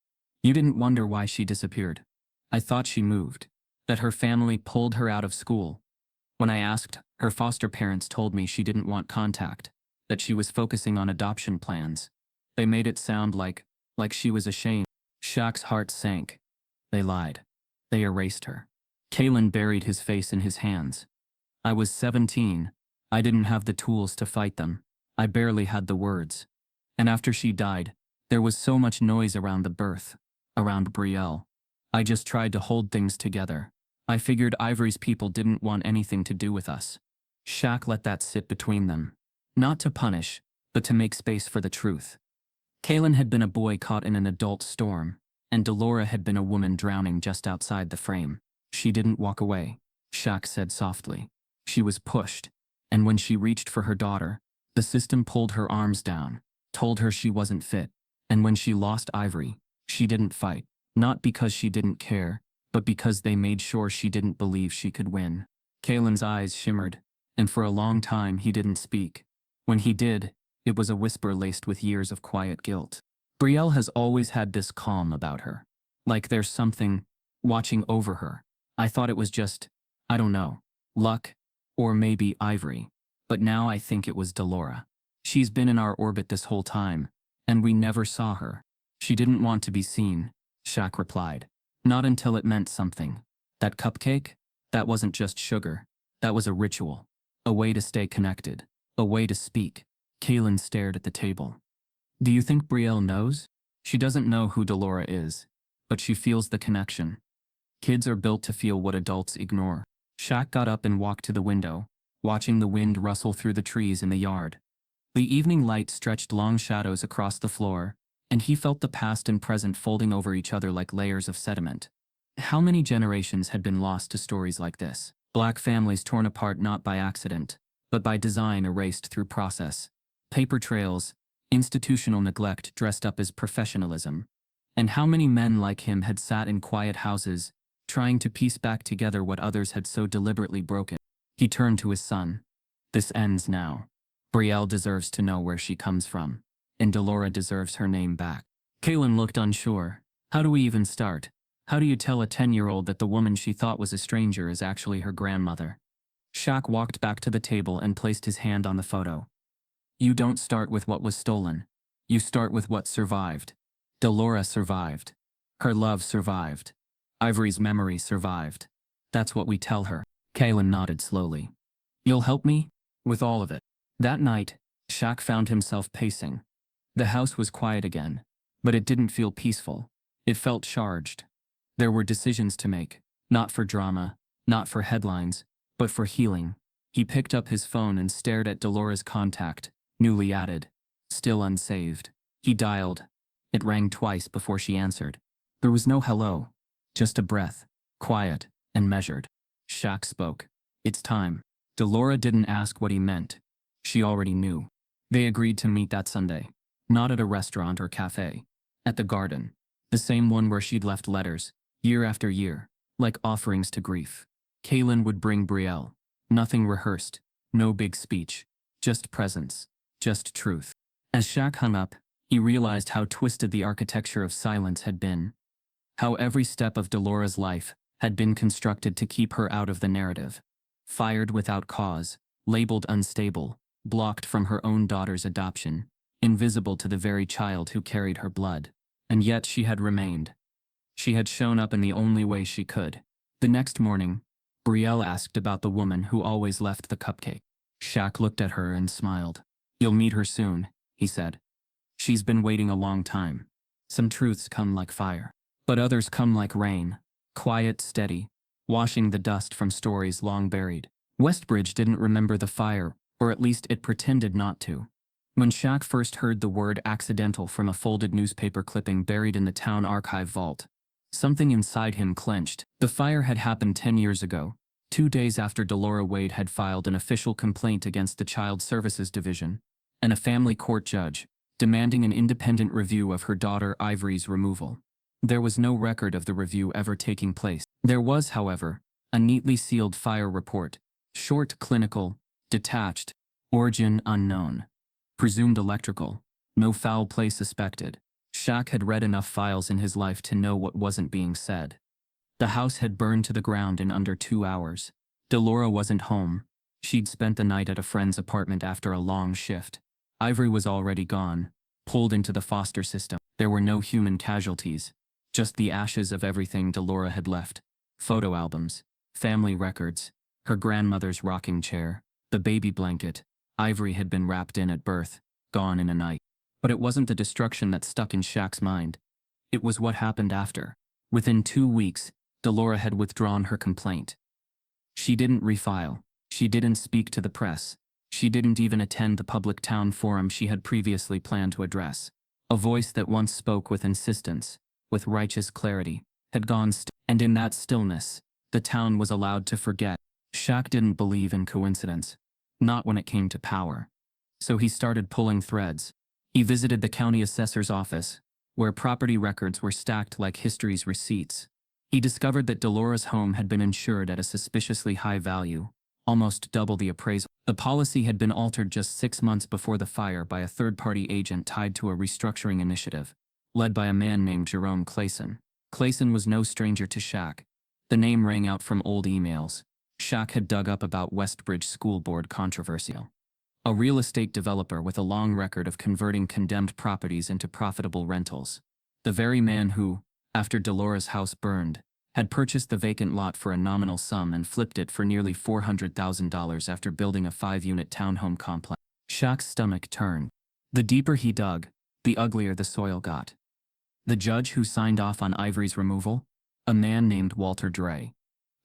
You didn't wonder why she disappeared. I thought she moved, that her family pulled her out of school. When I asked, her foster parents told me she didn't want contact, that she was focusing on adoption plans. They made it sound like she was ashamed. Shaq's heart sank. They lied. They erased her. Kaylin buried his face in his hands. I was 17. I didn't have the tools to fight them. I barely had the words. And after she died, there was so much noise around the birth, around Brielle. I just tried to hold things together. I figured Ivory's people didn't want anything to do with us. Shaq let that sit between them. Not to punish, but to make space for the truth. Kaylin had been a boy caught in an adult storm, and Delora had been a woman drowning just outside the frame. She didn't walk away, Shaq said softly. She was pushed, and when she reached for her daughter, the system pulled her arms down, told her she wasn't fit. And when she lost Ivory, she didn't fight, not because she didn't care, but because they made sure she didn't believe she could win. Kaylin's eyes shimmered, and for a long time he didn't speak. When he did, it was a whisper laced with years of quiet guilt. Brielle has always had this calm about her. Like there's something watching over her. I thought it was just, I don't know, luck, or maybe Ivory. But now I think it was Delora. She's been in our orbit this whole time, and we never saw her. She didn't want to be seen, Shaq replied. Not until it meant something. That cupcake? That wasn't just sugar. That was a ritual. A way to stay connected. A way to speak. Kaylin stared at the table. Do you think Brielle knows? She doesn't know who Delora is, but she feels the connection. Kids are built to feel what adults ignore. Shaq got up and walked to the window, watching the wind rustle through the trees in the yard. The evening light stretched long shadows across the floor, and he felt the past and present folding over each other like layers of sediment. How many generations had been lost to stories like this? Black families torn apart not by accident, but by design erased through process. Paper trails, institutional neglect dressed up as professionalism. And how many men like him had sat in quiet houses, trying to piece back together what others had so deliberately broken. He turned to his son. This ends now. Brielle deserves to know where she comes from, and Delora deserves her name back. Kaylin looked unsure. How do we even start? How do you tell a 10-year-old that the woman she thought was a stranger is actually her grandmother? Shaq walked back to the table and placed his hand on the photo. You don't start with what was stolen. You start with what survived. Delora survived. Her love survived. Ivory's memory survived. That's what we tell her. Kaylin nodded slowly. You'll help me? With all of it. That night, Shaq found himself pacing. The house was quiet again, but it didn't feel peaceful. It felt charged. There were decisions to make, not for drama, not for headlines, but for healing. He picked up his phone and stared at Dolores' contact, newly added, still unsaved. He dialed. It rang twice before she answered. There was no hello, just a breath, quiet and measured. Shaq spoke. It's time. Dolores didn't ask what he meant. She already knew. They agreed to meet that Sunday. Not at a restaurant or cafe. At the garden. The same one where she'd left letters, year after year, like offerings to grief. Kaylin would bring Brielle. Nothing rehearsed. No big speech. Just presence. Just truth. As Shaq hung up, he realized how twisted the architecture of silence had been. How every step of Dolores' life had been constructed to keep her out of the narrative. Fired without cause, labeled unstable, blocked from her own daughter's adoption, invisible to the very child who carried her blood. And yet she had remained. She had shown up in the only way she could. The next morning, Brielle asked about the woman who always left the cupcake. Shaq looked at her and smiled. You'll meet her soon, he said. She's been waiting a long time. Some truths come like fire. But others come like rain. Quiet, steady, washing the dust from stories long buried. Westbridge didn't remember the fire, or at least it pretended not to. When Shaq first heard the word accidental from a folded newspaper clipping buried in the town archive vault, something inside him clenched. The fire had happened 10 years ago, 2 days after Dolores Wade had filed an official complaint against the Child Services Division, and a family court judge, demanding an independent review of her daughter Ivory's removal. There was no record of the review ever taking place. There was, however, a neatly sealed fire report, short, clinical, detached, origin unknown. Presumed electrical, no foul play suspected. Shaq had read enough files in his life to know what wasn't being said. The house had burned to the ground in under 2 hours. Dolores wasn't home. She'd spent the night at a friend's apartment after a long shift. Ivory was already gone, pulled into the foster system. There were no human casualties, just the ashes of everything Dolores had left. Photo albums, family records, her grandmother's rocking chair, the baby blanket. Ivory had been wrapped in at birth, gone in a night. But it wasn't the destruction that stuck in Shaq's mind. It was what happened after. Within 2 weeks, Dolores had withdrawn her complaint. She didn't refile. She didn't speak to the press. She didn't even attend the public town forum she had previously planned to address. A voice that once spoke with insistence, with righteous clarity, had gone and in that stillness, the town was allowed to forget. Shaq didn't believe in coincidence. Not when it came to power. So he started pulling threads. He visited the county assessor's office, where property records were stacked like history's receipts. He discovered that Dolores' home had been insured at a suspiciously high value, almost double the appraisal. The policy had been altered just 6 months before the fire by a third-party agent tied to a restructuring initiative, led by a man named Jerome Clayson. Clayson was no stranger to Shaq. The name rang out from old emails Shaq had dug up about Westbridge School Board controversy. A real estate developer with a long record of converting condemned properties into profitable rentals. The very man who, after Dolores' house burned, had purchased the vacant lot for a nominal sum and flipped it for nearly $400,000 after building a 5-unit townhome complex. Shaq's stomach turned. The deeper he dug, the uglier the soil got. The judge who signed off on Ivory's removal? A man named Walter Dre.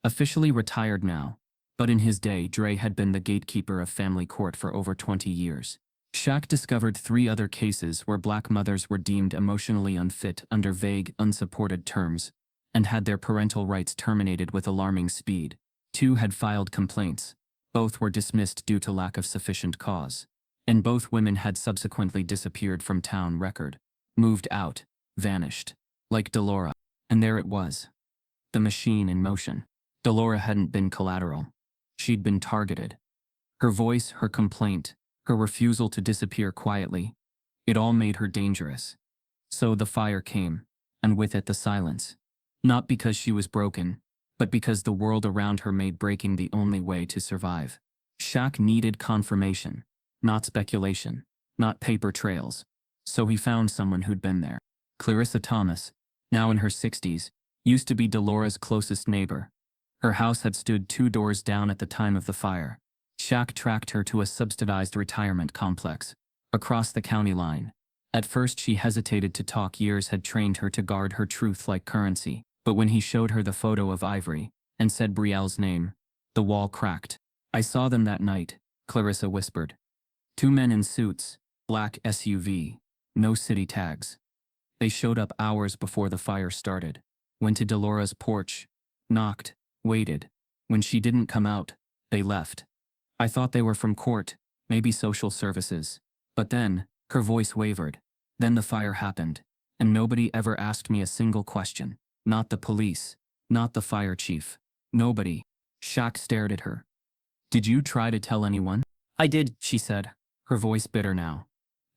Officially retired now, but in his day Dre had been the gatekeeper of family court for over 20 years. Shaq discovered 3 other cases where black mothers were deemed emotionally unfit under vague, unsupported terms, and had their parental rights terminated with alarming speed. 2 had filed complaints. Both were dismissed due to lack of sufficient cause. And both women had subsequently disappeared from town record. Moved out, vanished. Like Dolores. And there it was. The machine in motion. Dolores hadn't been collateral. She'd been targeted. Her voice, her complaint, her refusal to disappear quietly. It all made her dangerous. So the fire came, and with it the silence. Not because she was broken, but because the world around her made breaking the only way to survive. Shaq needed confirmation, not speculation, not paper trails. So he found someone who'd been there. Clarissa Thomas, now in her 60s, used to be Delora's closest neighbor. Her house had stood 2 doors down at the time of the fire. Shaq tracked her to a subsidized retirement complex across the county line. At first she hesitated to talk. Years had trained her to guard her truth like currency. But when he showed her the photo of Ivory and said Brielle's name, the wall cracked. "I saw them that night," Clarissa whispered. 2 men in suits, black SUV, no city tags. They showed up hours before the fire started, went to Delora's porch, knocked, waited. When she didn't come out, they left. "I thought they were from court, maybe social services." But then, her voice wavered. "Then the fire happened, and nobody ever asked me a single question. Not the police, not the fire chief, nobody." Shaq stared at her. "Did you try to tell anyone?" "I did," she said, her voice bitter now.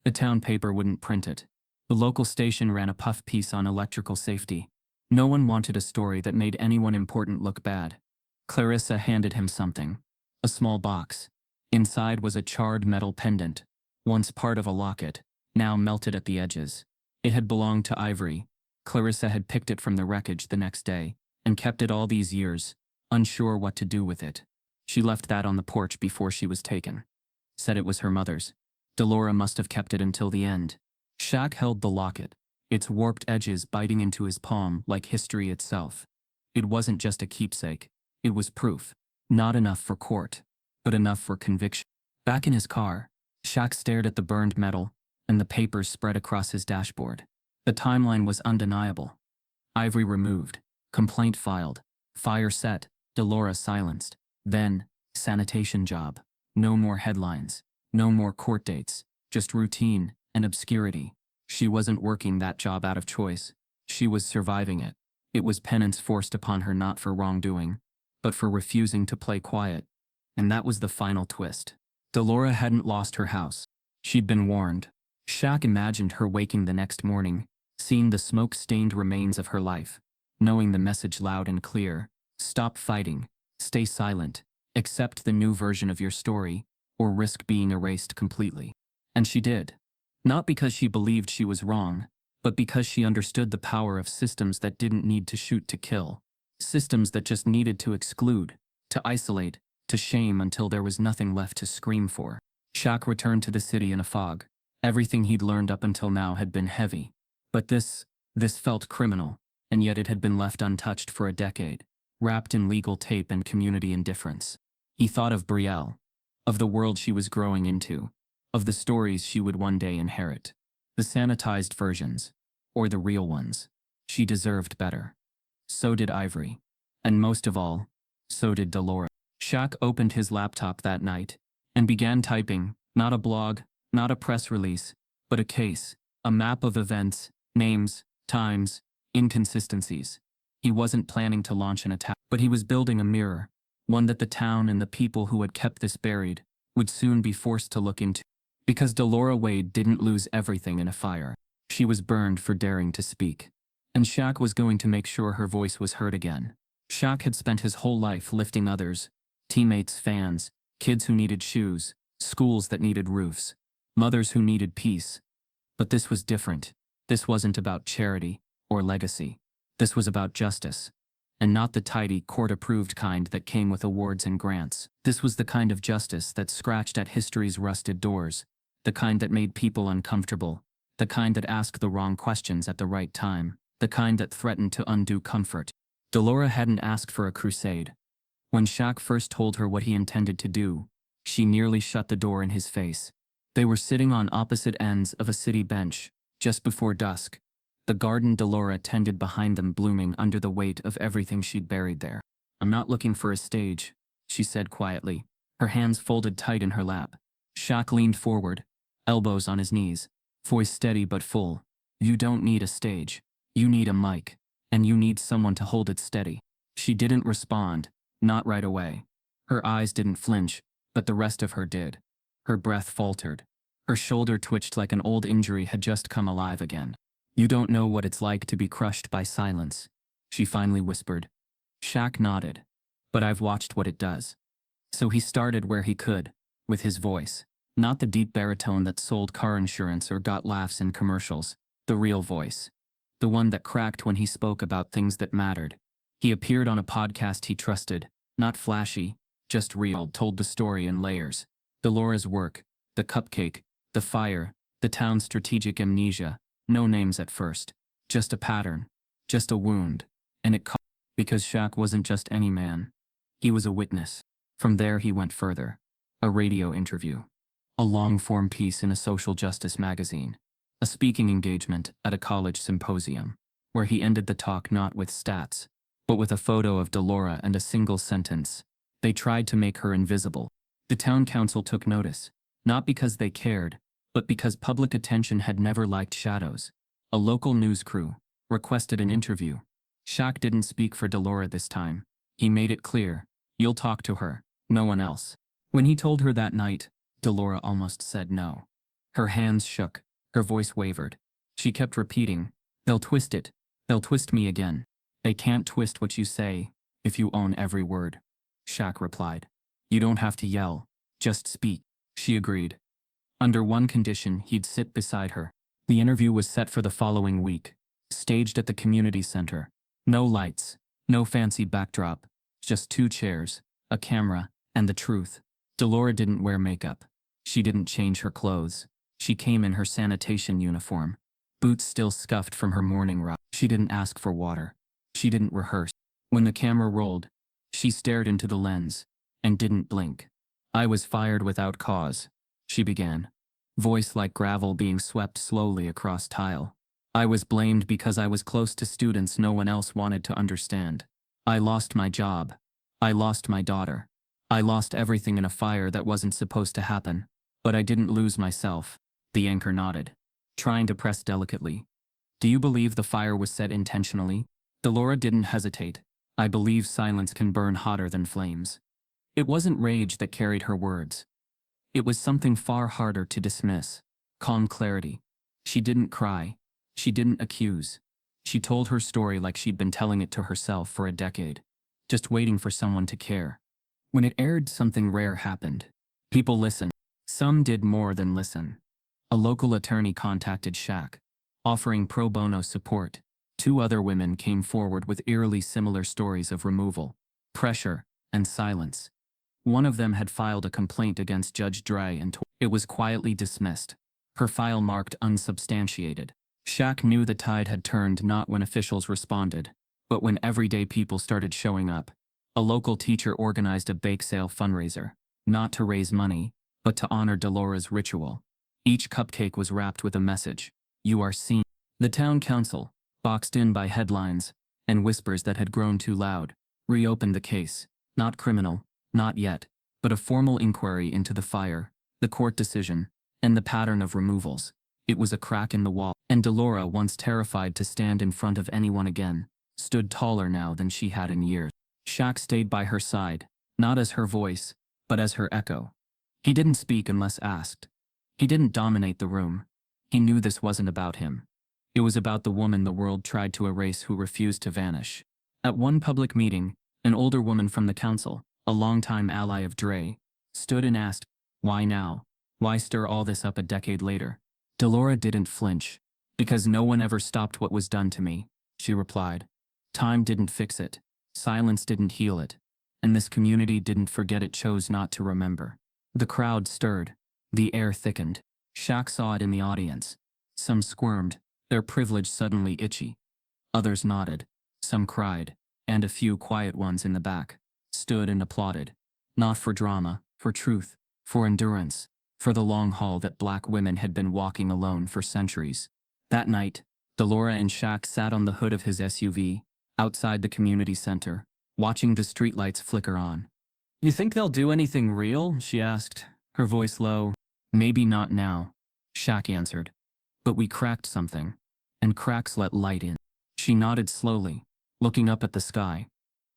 The town paper wouldn't print it. The local station ran a puff piece on electrical safety. No one wanted a story that made anyone important look bad. Clarissa handed him something. A small box. Inside was a charred metal pendant, once part of a locket, now melted at the edges. It had belonged to Ivory. Clarissa had picked it from the wreckage the next day, and kept it all these years, unsure what to do with it. She left that on the porch before she was taken. Said it was her mother's. Delora must have kept it until the end. Shaq held the locket, its warped edges biting into his palm like history itself. It wasn't just a keepsake. It was proof. Not enough for court, but enough for conviction. Back in his car, Shaq stared at the burned metal, and the papers spread across his dashboard. The timeline was undeniable. Ivory removed, complaint filed, fire set, Delora silenced. Then, sanitation job. No more headlines, no more court dates, just routine and obscurity. She wasn't working that job out of choice. She was surviving it. It was penance forced upon her not for wrongdoing, but for refusing to play quiet. And that was the final twist. Delora hadn't lost her house. She'd been warned. Shaq imagined her waking the next morning, seeing the smoke-stained remains of her life, knowing the message loud and clear: stop fighting, stay silent, accept the new version of your story, or risk being erased completely. And she did. Not because she believed she was wrong, but because she understood the power of systems that didn't need to shoot to kill. Systems that just needed to exclude, to isolate, to shame until there was nothing left to scream for. Shaq returned to the city in a fog. Everything he'd learned up until now had been heavy. But this felt criminal, and yet it had been left untouched for a decade, wrapped in legal tape and community indifference. He thought of Brielle, of the world she was growing into, of the stories she would one day inherit. The sanitized versions, or the real ones. She deserved better. So did Ivory. And most of all, so did Delora. Shaq opened his laptop that night and began typing, not a blog, not a press release, but a case, a map of events, names, times, inconsistencies. He wasn't planning to launch an attack, but he was building a mirror, one that the town and the people who had kept this buried would soon be forced to look into. Because Delora Wade didn't lose everything in a fire. She was burned for daring to speak. And Shaq was going to make sure her voice was heard again. Shaq had spent his whole life lifting others, teammates, fans, kids who needed shoes, schools that needed roofs, mothers who needed peace. But this was different. This wasn't about charity or legacy. This was about justice. And not the tidy, court-approved kind that came with awards and grants. This was the kind of justice that scratched at history's rusted doors, the kind that made people uncomfortable, the kind that asked the wrong questions at the right time, the kind that threatened to undo comfort. Delora hadn't asked for a crusade. When Shaq first told her what he intended to do, she nearly shut the door in his face. They were sitting on opposite ends of a city bench, just before dusk, the garden Delora tended behind them blooming under the weight of everything she'd buried there. "I'm not looking for a stage," she said quietly, her hands folded tight in her lap. Shaq leaned forward, elbows on his knees, voice steady but full. "You don't need a stage. You need a mic, and you need someone to hold it steady." She didn't respond, not right away. Her eyes didn't flinch, but the rest of her did. Her breath faltered. Her shoulder twitched like an old injury had just come alive again. "You don't know what it's like to be crushed by silence," she finally whispered. Shaq nodded. "But I've watched what it does." So he started where he could, with his voice. Not the deep baritone that sold car insurance or got laughs in commercials, the real voice. the one that cracked when he spoke about things that mattered. He appeared on a podcast he trusted, not flashy, just real, told the story in layers. Delora's work, the cupcake, the fire, the town's strategic amnesia, no names at first. Just a pattern, just a wound, and it caught because Shaq wasn't just any man. He was a witness. From there he went further. A radio interview. A long-form piece in a social justice magazine. A speaking engagement at a college symposium, where he ended the talk not with stats, but with a photo of Delora and a single sentence. They tried to make her invisible. The town council took notice, not because they cared, but because public attention had never liked shadows. A local news crew requested an interview. Shaq didn't speak for Delora this time. He made it clear, you'll talk to her, no one else. When he told her that night, Delora almost said no. Her hands shook, her voice wavered. She kept repeating, they'll twist it, they'll twist me again. They can't twist what you say, if you own every word. Shaq replied, you don't have to yell, just speak. She agreed. Under one condition, he'd sit beside her. The interview was set for the following week, staged at the community center. No lights, no fancy backdrop, just 2 chairs, a camera, and the truth. Delora didn't wear makeup. She didn't change her clothes. She came in her sanitation uniform, boots still scuffed from her morning run. She didn't ask for water. She didn't rehearse. When the camera rolled, she stared into the lens and didn't blink. I was fired without cause, she began, voice like gravel being swept slowly across tile. I was blamed because I was close to students no one else wanted to understand. I lost my job. I lost my daughter. I lost everything in a fire that wasn't supposed to happen. But I didn't lose myself. The anchor nodded, trying to press delicately. Do you believe the fire was set intentionally? Delora didn't hesitate. I believe silence can burn hotter than flames. It wasn't rage that carried her words. It was something far harder to dismiss. Calm clarity. She didn't cry. She didn't accuse. She told her story like she'd been telling it to herself for a decade, just waiting for someone to care. When it aired, something rare happened. People listened. Some did more than listen. A local attorney contacted Shaq, offering pro bono support. 2 other women came forward with eerily similar stories of removal, pressure, and silence. One of them had filed a complaint against Judge Dre and it was quietly dismissed. Her file marked unsubstantiated. Shaq knew the tide had turned not when officials responded, but when everyday people started showing up. A local teacher organized a bake sale fundraiser, not to raise money, but to honor Delora's ritual. Each cupcake was wrapped with a message. You are seen. The town council, boxed in by headlines and whispers that had grown too loud, reopened the case. Not criminal, not yet, but a formal inquiry into the fire, the court decision, and the pattern of removals. It was a crack in the wall, and Delora, once terrified to stand in front of anyone again, stood taller now than she had in years. Shaq stayed by her side, not as her voice, but as her echo. He didn't speak unless asked. He didn't dominate the room. He knew this wasn't about him. It was about the woman the world tried to erase who refused to vanish. At one public meeting, an older woman from the council, a longtime ally of Dre, stood and asked, why now? Why stir all this up a decade later? Delora didn't flinch. Because no one ever stopped what was done to me, she replied. Time didn't fix it. Silence didn't heal it. And this community didn't forget, it chose not to remember. The crowd stirred. The air thickened. Shaq saw it in the audience. Some squirmed, their privilege suddenly itchy. Others nodded. Some cried. And a few quiet ones in the back stood and applauded. Not for drama, for truth, for endurance, for the long haul that Black women had been walking alone for centuries. That night, Delora and Shaq sat on the hood of his SUV, outside the community center, watching the streetlights flicker on. You think they'll do anything real? She asked, her voice low. Maybe not now, Shaq answered. But we cracked something, and cracks let light in. She nodded slowly, looking up at the sky.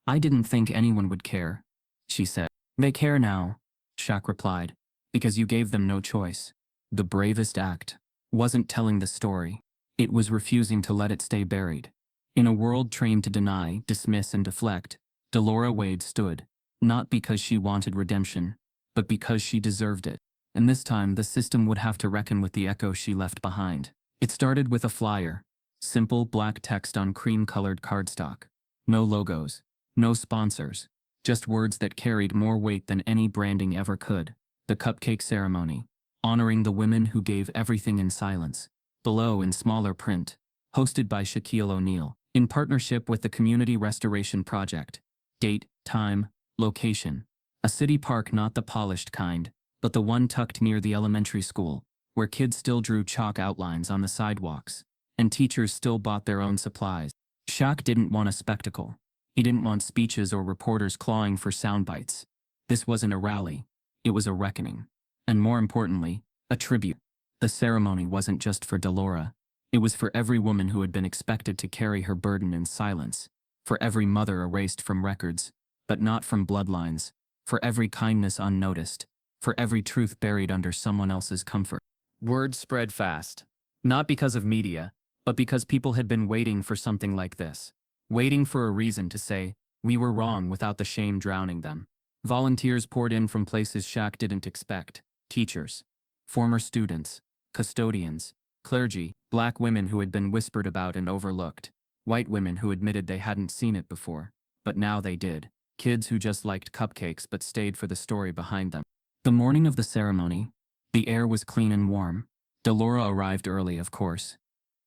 I didn't think anyone would care, she said. They care now, Shaq replied, because you gave them no choice. The bravest act wasn't telling the story. It was refusing to let it stay buried. In a world trained to deny, dismiss, and deflect, Delora Wade stood, not because she wanted redemption, but because she deserved it. And this time, the system would have to reckon with the echo she left behind. It started with a flyer, Simple black text on cream-colored cardstock. No logos. No sponsors. Just words that carried more weight than any branding ever could. The Cupcake Ceremony. Honoring the women who gave everything in silence. Below, in smaller print. Hosted by Shaquille O'Neal. In partnership with the Community Restoration Project. Date, time, location. A city park, not the polished kind, but the one tucked near the elementary school, where kids still drew chalk outlines on the sidewalks, and teachers still bought their own supplies. Shaq didn't want a spectacle. He didn't want speeches or reporters clawing for sound bites. This wasn't a rally. It was a reckoning. And more importantly, a tribute. The ceremony wasn't just for Delora. It was for every woman who had been expected to carry her burden in silence, for every mother erased from records, but not from bloodlines, for every kindness unnoticed, for every truth buried under someone else's comfort. Word spread fast. Not because of media, but because people had been waiting for something like this. Waiting for a reason to say, we were wrong, without the shame drowning them. Volunteers poured in from places Shaq didn't expect. Teachers, former students, custodians, clergy, black women who had been whispered about and overlooked, white women who admitted they hadn't seen it before, but now they did, kids who just liked cupcakes but stayed for the story behind them. The morning of the ceremony, the air was clean and warm. Delora arrived early, of course.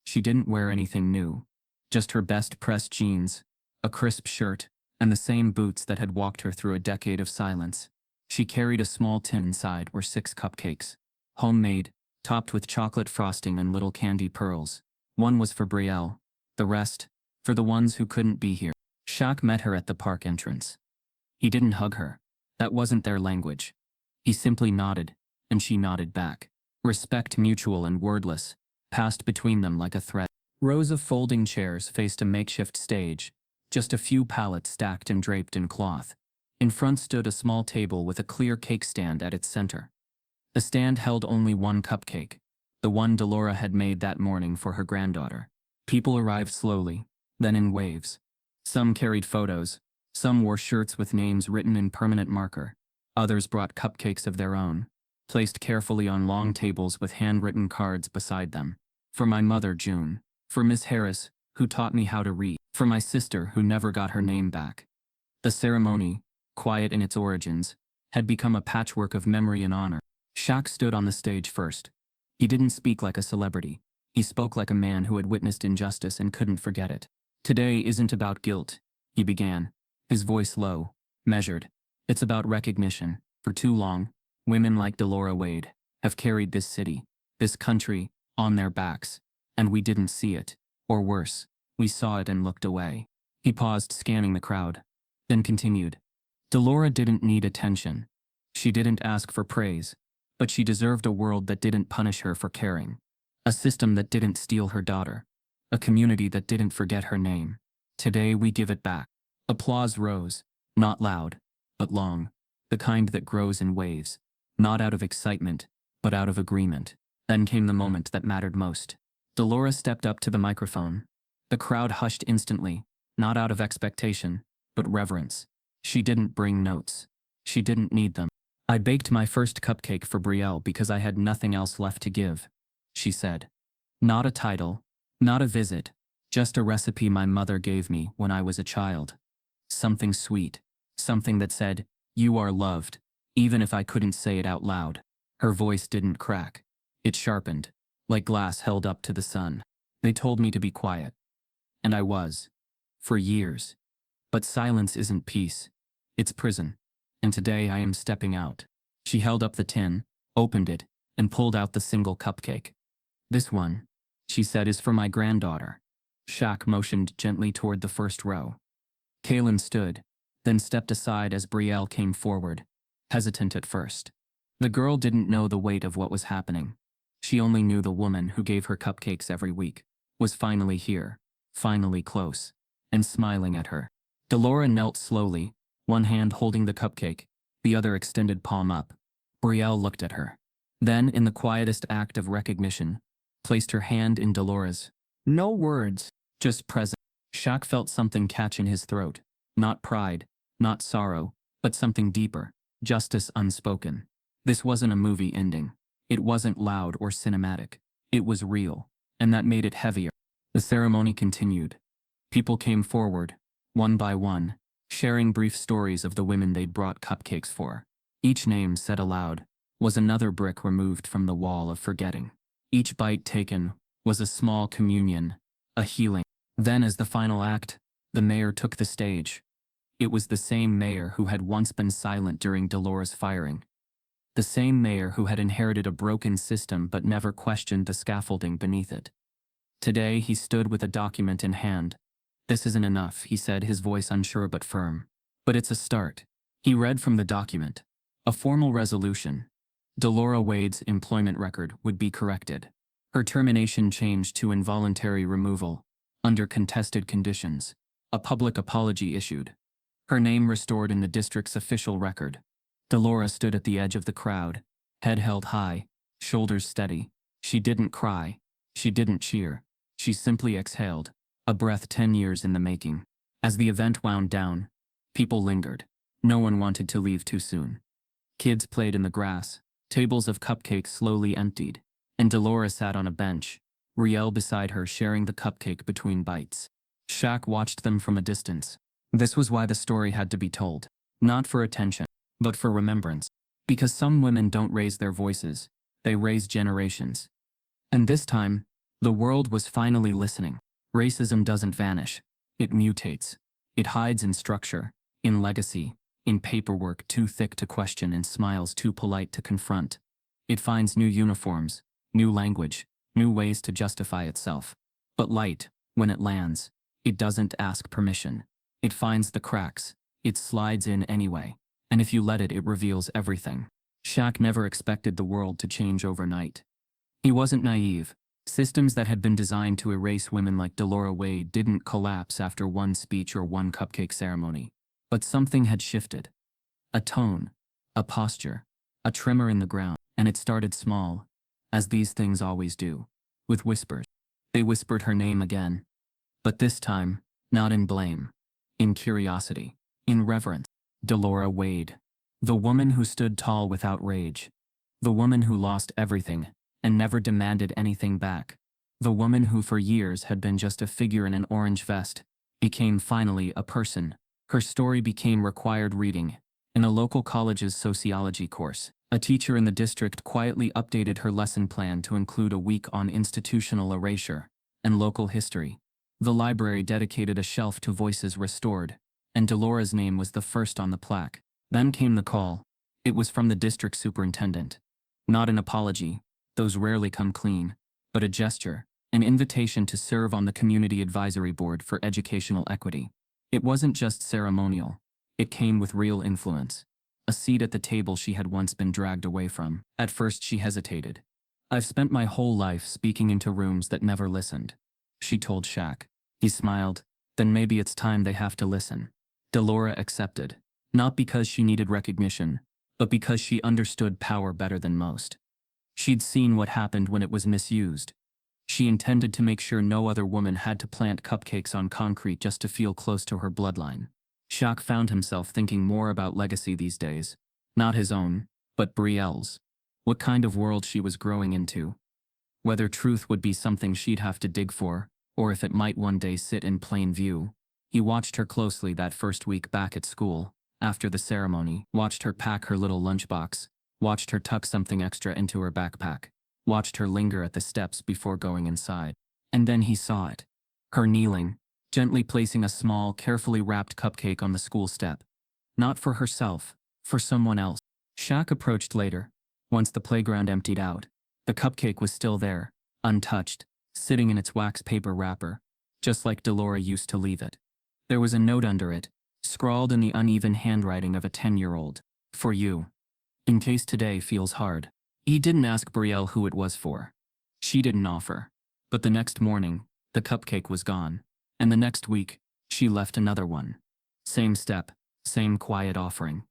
She didn't wear anything new, just her best pressed jeans, a crisp shirt, and the same boots that had walked her through a decade of silence. She carried a small tin. Inside were 6 cupcakes, homemade, topped with chocolate frosting and little candy pearls. One was for Brielle, the rest, for the ones who couldn't be here. Shaq met her at the park entrance. He didn't hug her. That wasn't their language. He simply nodded, and she nodded back. Respect, mutual and wordless, passed between them like a thread. Rows of folding chairs faced a makeshift stage, just a few pallets stacked and draped in cloth. In front stood a small table with a clear cake stand at its center. The stand held only one cupcake, the one Delora had made that morning for her granddaughter. People arrived slowly, then in waves. Some carried photos, some wore shirts with names written in permanent marker. Others brought cupcakes of their own, placed carefully on long tables with handwritten cards beside them. For my mother, June. For Miss Harris, who taught me how to read. For my sister, who never got her name back. The ceremony, quiet in its origins, had become a patchwork of memory and honor. Shaq stood on the stage first. He didn't speak like a celebrity. He spoke like a man who had witnessed injustice and couldn't forget it. Today isn't about guilt, he began, his voice low, measured. It's about recognition. For too long, women like Delora Wade have carried this city, this country, on their backs, and we didn't see it. Or worse, we saw it and looked away. He paused, scanning the crowd, then continued. Delora didn't need attention. She didn't ask for praise, but she deserved a world that didn't punish her for caring. A system that didn't steal her daughter. A community that didn't forget her name. Today we give it back. Applause rose, not loud, but long, the kind that grows in waves, not out of excitement, but out of agreement. Then came the moment that mattered most. Delora stepped up to the microphone. The crowd hushed instantly, not out of expectation, but reverence. She didn't bring notes. She didn't need them. I baked my first cupcake for Brielle because I had nothing else left to give, she said. Not a title, not a visit, just a recipe my mother gave me when I was a child. Something sweet, something that said, you are loved, even if I couldn't say it out loud. Her voice didn't crack. It sharpened, like glass held up to the sun. They told me to be quiet. And I was. For years. But silence isn't peace. It's prison. And today I am stepping out. She held up the tin, opened it, and pulled out the single cupcake. This one, she said, is for my granddaughter. Shaq motioned gently toward the first row. Kaylin stood, then stepped aside as Brielle came forward, hesitant at first. The girl didn't know the weight of what was happening. She only knew the woman who gave her cupcakes every week was finally here, finally close, and smiling at her. Delora knelt slowly, one hand holding the cupcake, the other extended palm up. Brielle looked at her. Then, in the quietest act of recognition, placed her hand in Delora's. No words, just presence. Shaq felt something catch in his throat. Not pride, not sorrow, but something deeper, justice unspoken. This wasn't a movie ending. It wasn't loud or cinematic. It was real, and that made it heavier. The ceremony continued. People came forward, one by one, sharing brief stories of the women they'd brought cupcakes for. Each name said aloud was another brick removed from the wall of forgetting. Each bite taken was a small communion, a healing. Then, as the final act, the mayor took the stage. It was the same mayor who had once been silent during Delora's firing. The same mayor who had inherited a broken system but never questioned the scaffolding beneath it. Today he stood with a document in hand. "This isn't enough," he said, his voice unsure but firm. "But it's a start." He read from the document. A formal resolution. Delora Wade's employment record would be corrected. Her termination changed to involuntary removal, under contested conditions. A public apology issued. Her name restored in the district's official record. Delora stood at the edge of the crowd, head held high, shoulders steady. She didn't cry. She didn't cheer. She simply exhaled, a breath 10 years in the making. As the event wound down, people lingered. No one wanted to leave too soon. Kids played in the grass. Tables of cupcakes slowly emptied, and Delora sat on a bench, Riel beside her sharing the cupcake between bites. Shaq watched them from a distance. This was why the story had to be told. Not for attention, but for remembrance. Because some women don't raise their voices, they raise generations. And this time, the world was finally listening. Racism doesn't vanish. It mutates. It hides in structure, in legacy, in paperwork too thick to question and smiles too polite to confront. It finds new uniforms, new language, new ways to justify itself. But light, when it lands, it doesn't ask permission. It finds the cracks. It slides in anyway. And if you let it, it reveals everything. Shaq never expected the world to change overnight. He wasn't naive. Systems that had been designed to erase women like Delora Wade didn't collapse after one speech or one cupcake ceremony. But something had shifted. A tone, a posture, a tremor in the ground, and it started small, as these things always do, with whispers. They whispered her name again. But this time, not in blame, in curiosity, in reverence. Delora Wade. The woman who stood tall without rage. The woman who lost everything and never demanded anything back. The woman who for years had been just a figure in an orange vest, became finally a person. Her story became required reading. In a local college's sociology course, a teacher in the district quietly updated her lesson plan to include a week on institutional erasure and local history. The library dedicated a shelf to voices restored, and Delora's name was the first on the plaque. Then came the call. It was from the district superintendent. Not an apology, those rarely come clean, but a gesture, an invitation to serve on the Community Advisory Board for Educational Equity. It wasn't just ceremonial. It came with real influence. A seat at the table she had once been dragged away from. At first she hesitated. "I've spent my whole life speaking into rooms that never listened," she told Shaq. He smiled. "Then maybe it's time they have to listen." Delora accepted. Not because she needed recognition, but because she understood power better than most. She'd seen what happened when it was misused. She intended to make sure no other woman had to plant cupcakes on concrete just to feel close to her bloodline. Shaq found himself thinking more about legacy these days. Not his own, but Brielle's. What kind of world she was growing into. Whether truth would be something she'd have to dig for, or if it might one day sit in plain view. He watched her closely that first week back at school. After the ceremony, watched her pack her little lunchbox, watched her tuck something extra into her backpack, watched her linger at the steps before going inside. And then he saw it. Her kneeling, gently placing a small, carefully wrapped cupcake on the school step. Not for herself, for someone else. Shaq approached later, once the playground emptied out. The cupcake was still there, untouched, sitting in its wax paper wrapper, just like Delora used to leave it. There was a note under it, scrawled in the uneven handwriting of a 10-year-old. "For you. In case today feels hard." He didn't ask Brielle who it was for. She didn't offer. But the next morning, the cupcake was gone. And the next week, she left another one. Same step, same quiet offering.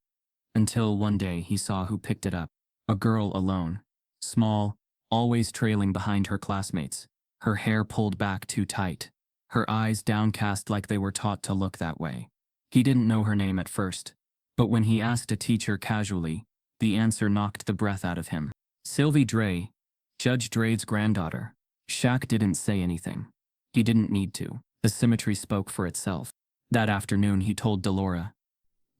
Until one day he saw who picked it up. A girl alone. Small, always trailing behind her classmates. Her hair pulled back too tight. Her eyes downcast like they were taught to look that way. He didn't know her name at first. But when he asked a teacher casually, the answer knocked the breath out of him. Sylvie Dre, Judge Dre's granddaughter. Shaq didn't say anything. He didn't need to. The symmetry spoke for itself. That afternoon he told Delora.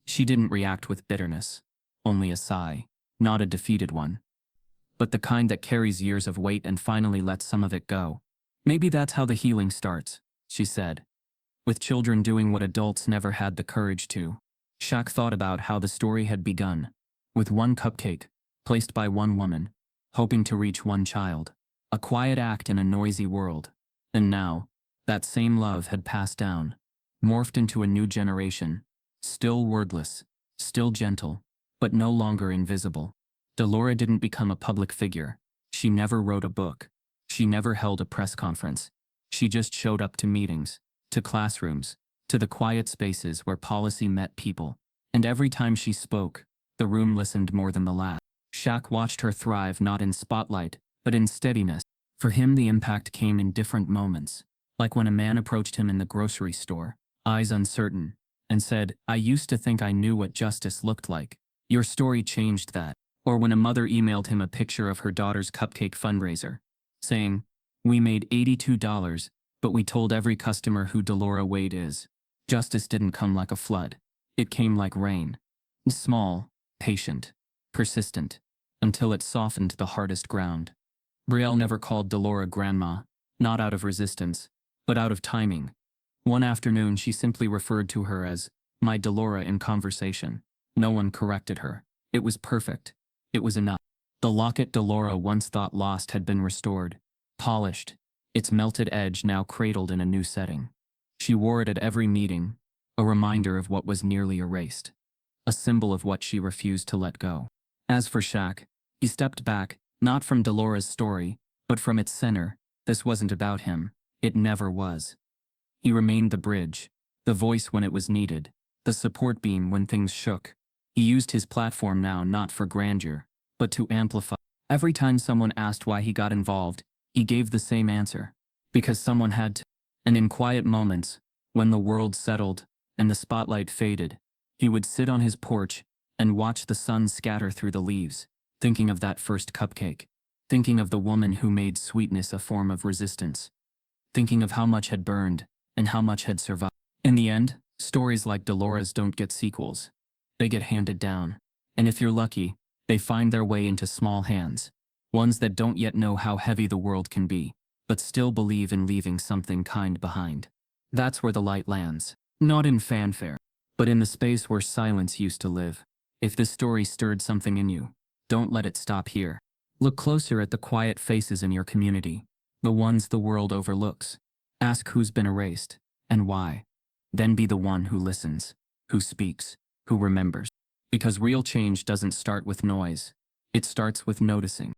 She didn't react with bitterness. Only a sigh. Not a defeated one, but the kind that carries years of weight and finally lets some of it go. Maybe that's how the healing starts, she said. With children doing what adults never had the courage to. Shaq thought about how the story had begun. With one cupcake, placed by one woman, hoping to reach one child. A quiet act in a noisy world. And now, that same love had passed down, morphed into a new generation. Still wordless, still gentle, but no longer invisible. Delora didn't become a public figure. She never wrote a book. She never held a press conference. She just showed up to meetings, to classrooms, to the quiet spaces where policy met people. And every time she spoke, the room listened more than the last. Shaq watched her thrive not in spotlight, but in steadiness. For him the impact came in different moments. Like when a man approached him in the grocery store, eyes uncertain, and said, "I used to think I knew what justice looked like. Your story changed that." Or when a mother emailed him a picture of her daughter's cupcake fundraiser, saying, "We made $82, but we told every customer who Delora Wade is." Justice didn't come like a flood. It came like rain. Small, patient, persistent, until it softened the hardest ground. Brielle never called Delora grandma, not out of resistance, but out of timing. One afternoon she simply referred to her as my Delora in conversation. No one corrected her. It was perfect. It was enough. The locket Delora once thought lost had been restored, polished, its melted edge now cradled in a new setting. She wore it at every meeting, a reminder of what was nearly erased, a symbol of what she refused to let go. As for Shaq, he stepped back, not from Delora's story, but from its center. This wasn't about him. It never was. He remained the bridge, the voice when it was needed, the support beam when things shook. He used his platform now not for grandeur, but to amplify. Every time someone asked why he got involved, he gave the same answer. Because someone had to. And in quiet moments, when the world settled and the spotlight faded, he would sit on his porch and watch the sun scatter through the leaves, thinking of that first cupcake, thinking of the woman who made sweetness a form of resistance, thinking of how much had burned and how much had survived. In the end, stories like Delora's don't get sequels. They get handed down. And if you're lucky, they find their way into small hands. Ones that don't yet know how heavy the world can be, but still believe in leaving something kind behind. That's where the light lands. Not in fanfare, but in the space where silence used to live. If this story stirred something in you, don't let it stop here. Look closer at the quiet faces in your community, the ones the world overlooks. Ask who's been erased, and why. Then be the one who listens, who speaks, who remembers. Because real change doesn't start with noise. It starts with noticing.